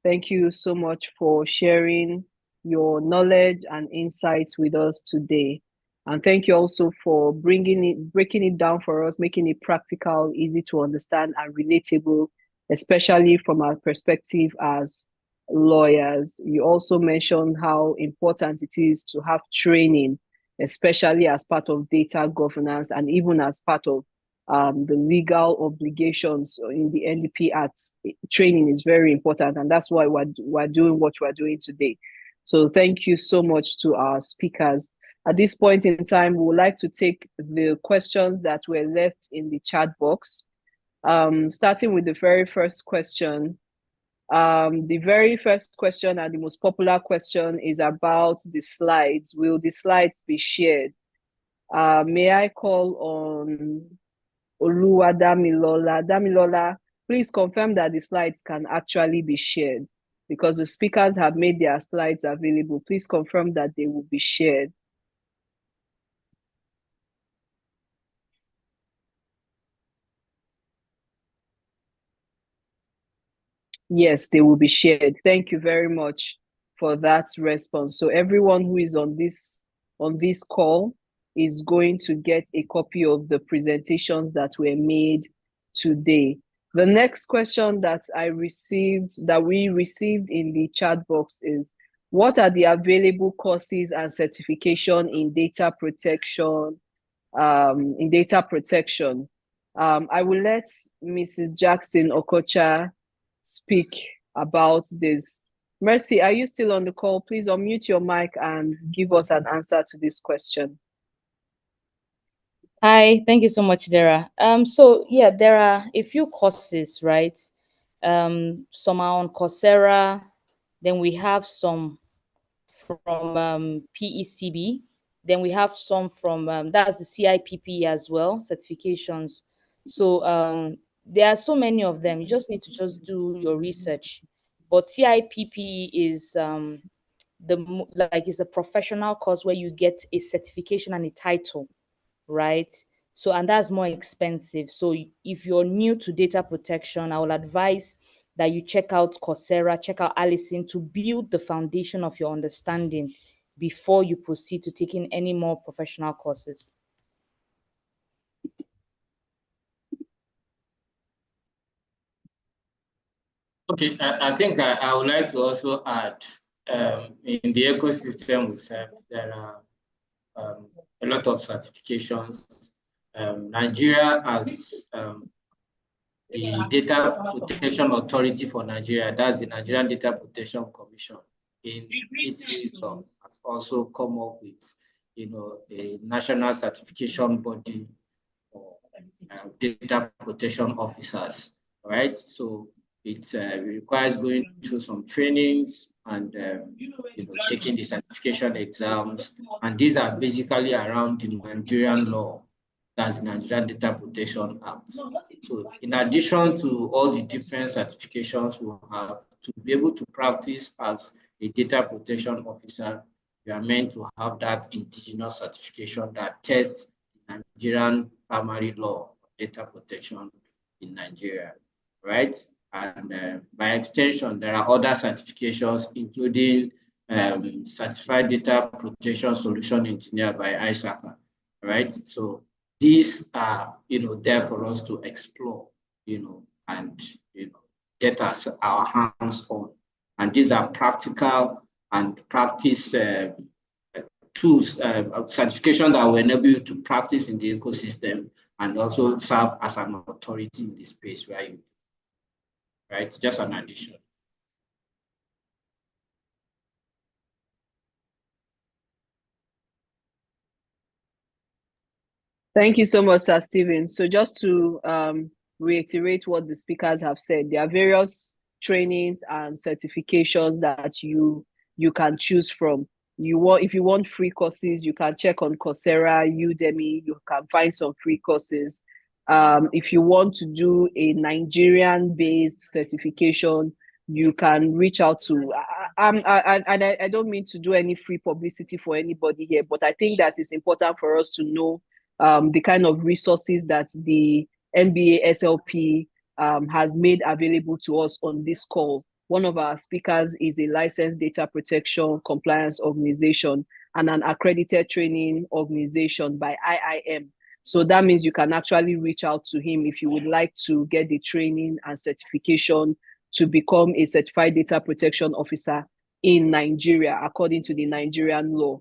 Thank you so much for sharing your knowledge and insights with us today. And thank you also for breaking it down for us, making it practical, easy to understand, and relatable, especially from our perspective as lawyers. You also mentioned how important it is to have training, especially as part of data governance and even as part of the legal obligations in the NDP Act. Training is very important, and that's why we're doing what we're doing today. So thank you so much to our speakers. At this point in time, we would like to take the questions that were left in the chat box. Starting with the very first question. The very first question and the most popular question is about the slides. Will the slides be shared? May I call on Oluwa Damilola? Damilola, please confirm that the slides can actually be shared, because the speakers have made their slides available. Please confirm that they will be shared. Yes, they will be shared. Thank you very much for that response. So everyone who is on this call is going to get a copy of the presentations that were made today. The next question that we received in the chat box is, what are the available courses and certification in data protection? I will let Mrs. Jackson Okocha speak about this. Mercy, are you still on the call? Please unmute your mic and give us an answer to this question.
Hi, thank you so much, Dara. So yeah, there are a few courses, right? Some are on Coursera, then we have some from PECB, then we have some from that's the CIPP as well, certifications. So there are so many of them. You just need to just do your research. But CIPP is it's a professional course where you get a certification and a title, right? So, and that's more expensive. So if you're new to data protection, I will advise that you check out Coursera, check out Allison to build the foundation of your understanding before you proceed to taking any more professional courses.
Okay, I think I would like to also add, in the ecosystem itself, there are a lot of certifications. Nigeria has the Data Protection Authority for Nigeria, that's the Nigerian Data Protection Commission, in its wisdom, has also come up with, a national certification body for data protection officers, right? So It requires going through some trainings and taking the certification exams. And these are basically around the Nigerian law, that's the Nigerian Data Protection Act. So in addition to all the different certifications we have to be able to practice as a data protection officer, we are meant to have that indigenous certification that tests Nigerian primary law of data protection in Nigeria, right? And by extension, there are other certifications, including Certified Data Protection Solution Engineer by ISACA, right? So these are, there for us to explore, and, get our hands on. And these are practical and practice tools, certification that will enable you to practice in the ecosystem and also serve as an authority in the space where you, right? Just an addition.
Thank you so much, Sir Stephen. So just to reiterate what the speakers have said, there are various trainings and certifications that you can choose from. If you want free courses, you can check on Coursera, Udemy. You can find some free courses. If you want to do a Nigerian-based certification, you can reach out to. I don't mean to do any free publicity for anybody here, but I think that it's important for us to know the kind of resources that the NBA SLP has made available to us on this call. One of our speakers is a licensed data protection compliance organization and an accredited training organization by IIM. So that means you can actually reach out to him if you would like to get the training and certification to become a certified data protection officer in Nigeria, according to the Nigerian law.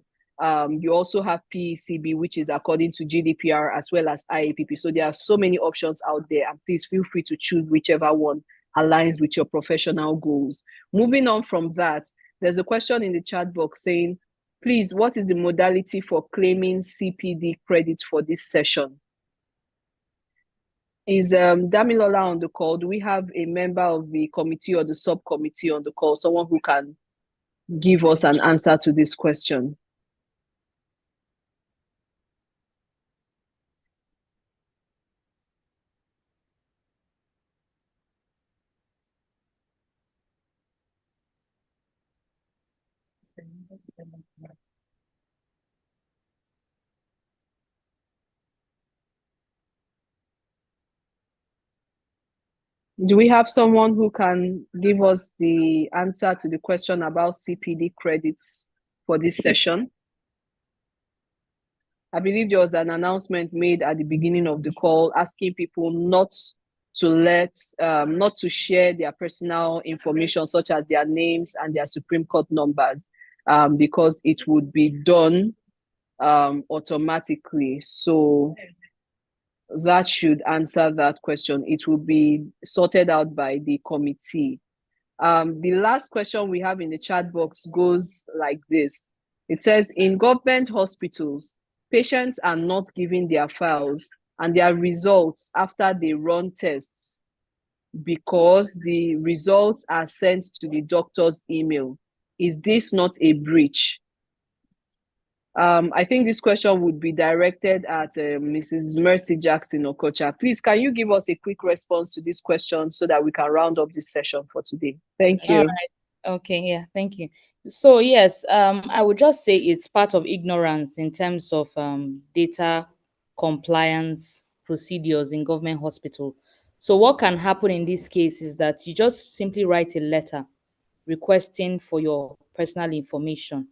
You also have PECB, which is according to GDPR, as well as IAPP. So there are so many options out there, and please feel free to choose whichever one aligns with your professional goals. Moving on from that, there's a question in the chat box saying, please, what is the modality for claiming CPD credits for this session? Is Damilola on the call? Do we have a member of the committee or the subcommittee on the call, someone who can give us an answer to this question? Do we have someone who can give us the answer to the question about CPD credits for this session? I believe there was an announcement made at the beginning of the call asking people not to share their personal information, such as their names and their Supreme Court numbers, because it would be done automatically. So that should answer that question. It will be sorted out by the committee. The last question we have in the chat box goes like this. It says, in government hospitals, patients are not given their files and their results after they run tests because the results are sent to the doctor's email. Is this not a breach? I think this question would be directed at Mrs. Mercy Jackson Okocha. Please, can you give us a quick response to this question so that we can round up this session for today? Thank you.
All right. Okay, yeah, thank you. So yes, I would just say it's part of ignorance in terms of data compliance procedures in government hospital. So what can happen in this case is that you just simply write a letter requesting for your personal information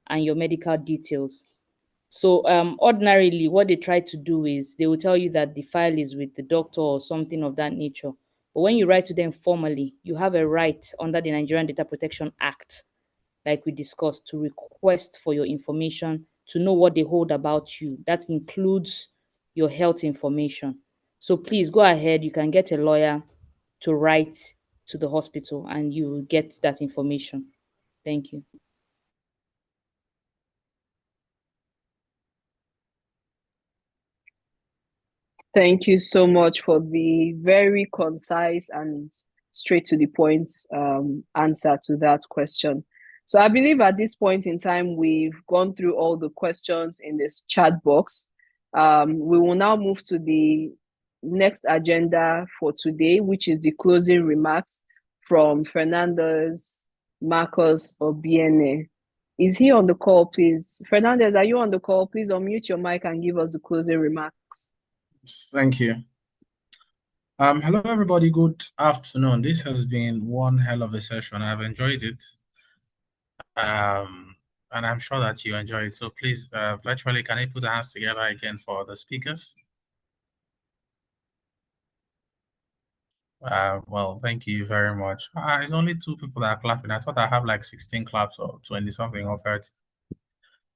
and your medical details. So ordinarily, what they try to do is they will tell you that the file is with the doctor or something of that nature. But when you write to them formally, you have a right under the Nigerian Data Protection Act, like we discussed, to request for your information, to know what they hold about you. That includes your health information. So please go ahead. You can get a lawyer to write to the hospital and you will get that information. Thank you.
Thank you so much for the very concise and straight to the point answer to that question. So I believe at this point in time, we've gone through all the questions in this chat box. We will now move to the next agenda for today, which is the closing remarks from Fernandez Marcus-Obiene. Is he on the call, please? Fernandez, are you on the call? Please unmute your mic and give us the closing remarks.
Thank you. Hello, everybody. Good afternoon. This has been one hell of a session. I've enjoyed it. And I'm sure that you enjoy it. So please, virtually, can you put our hands together again for the speakers? Well, thank you very much. It's only 2 people that are clapping. I thought I have like 16 claps or 20 something or 30.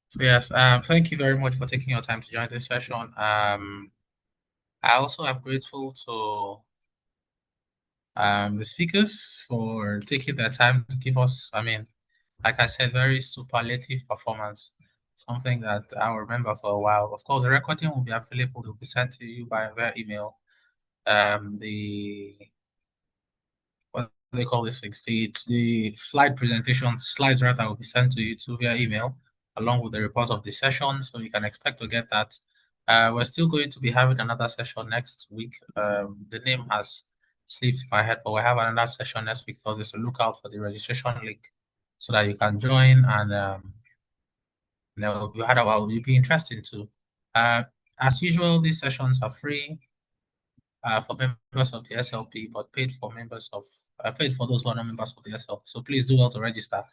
So yes, thank you very much for taking your time to join this session. I also am grateful to the speakers for taking their time to give us, like I said, very superlative performance, something that I'll remember for a while. Of course, the recording will be available. It will be sent to you via email. What they call this things, the slide presentation, slides rather, will be sent to you via email, along with the report of the session, so you can expect to get that. We're still going to be having another session next week. The name has slipped my head, but we have another session next week Thursday, so look out for the registration link so that you can join, and you'll be interesting too. As usual, these sessions are free for members of the SLP, but paid for those who are not members of the SLP. So please do well to register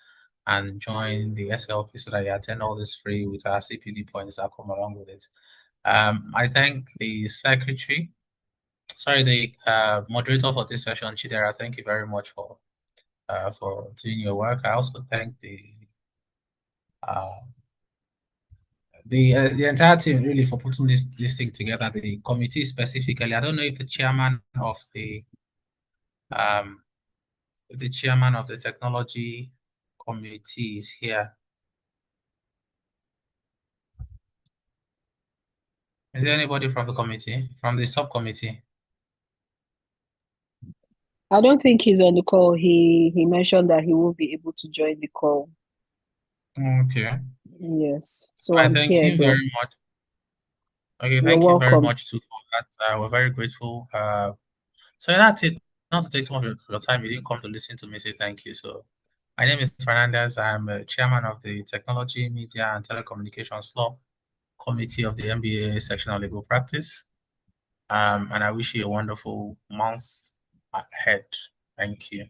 and join the SLP so that you attend all this free with our CPD points that come along with it. I thank the moderator for this session, Chidera. Thank you very much for doing your work. I also thank the entire team really for putting this thing together. The committee specifically. I don't know if the chairman of the technology committee is here. Is there anybody from the committee, from the subcommittee?
I don't think he's on the call. He mentioned that he won't be able to join the call.
Okay.
Yes. So
I
I'm
thank
here
you
though.
very much. Okay,
You're
thank you very
welcome.
much too for that. We're very grateful. So that's it. Not to take so much of your time, you didn't come to listen to me say thank you. So my name is Fernandez. I'm a chairman of the Technology, Media, and Telecommunications Law Committee of the MBA Section of Legal Practice. And I wish you a wonderful month ahead. Thank you.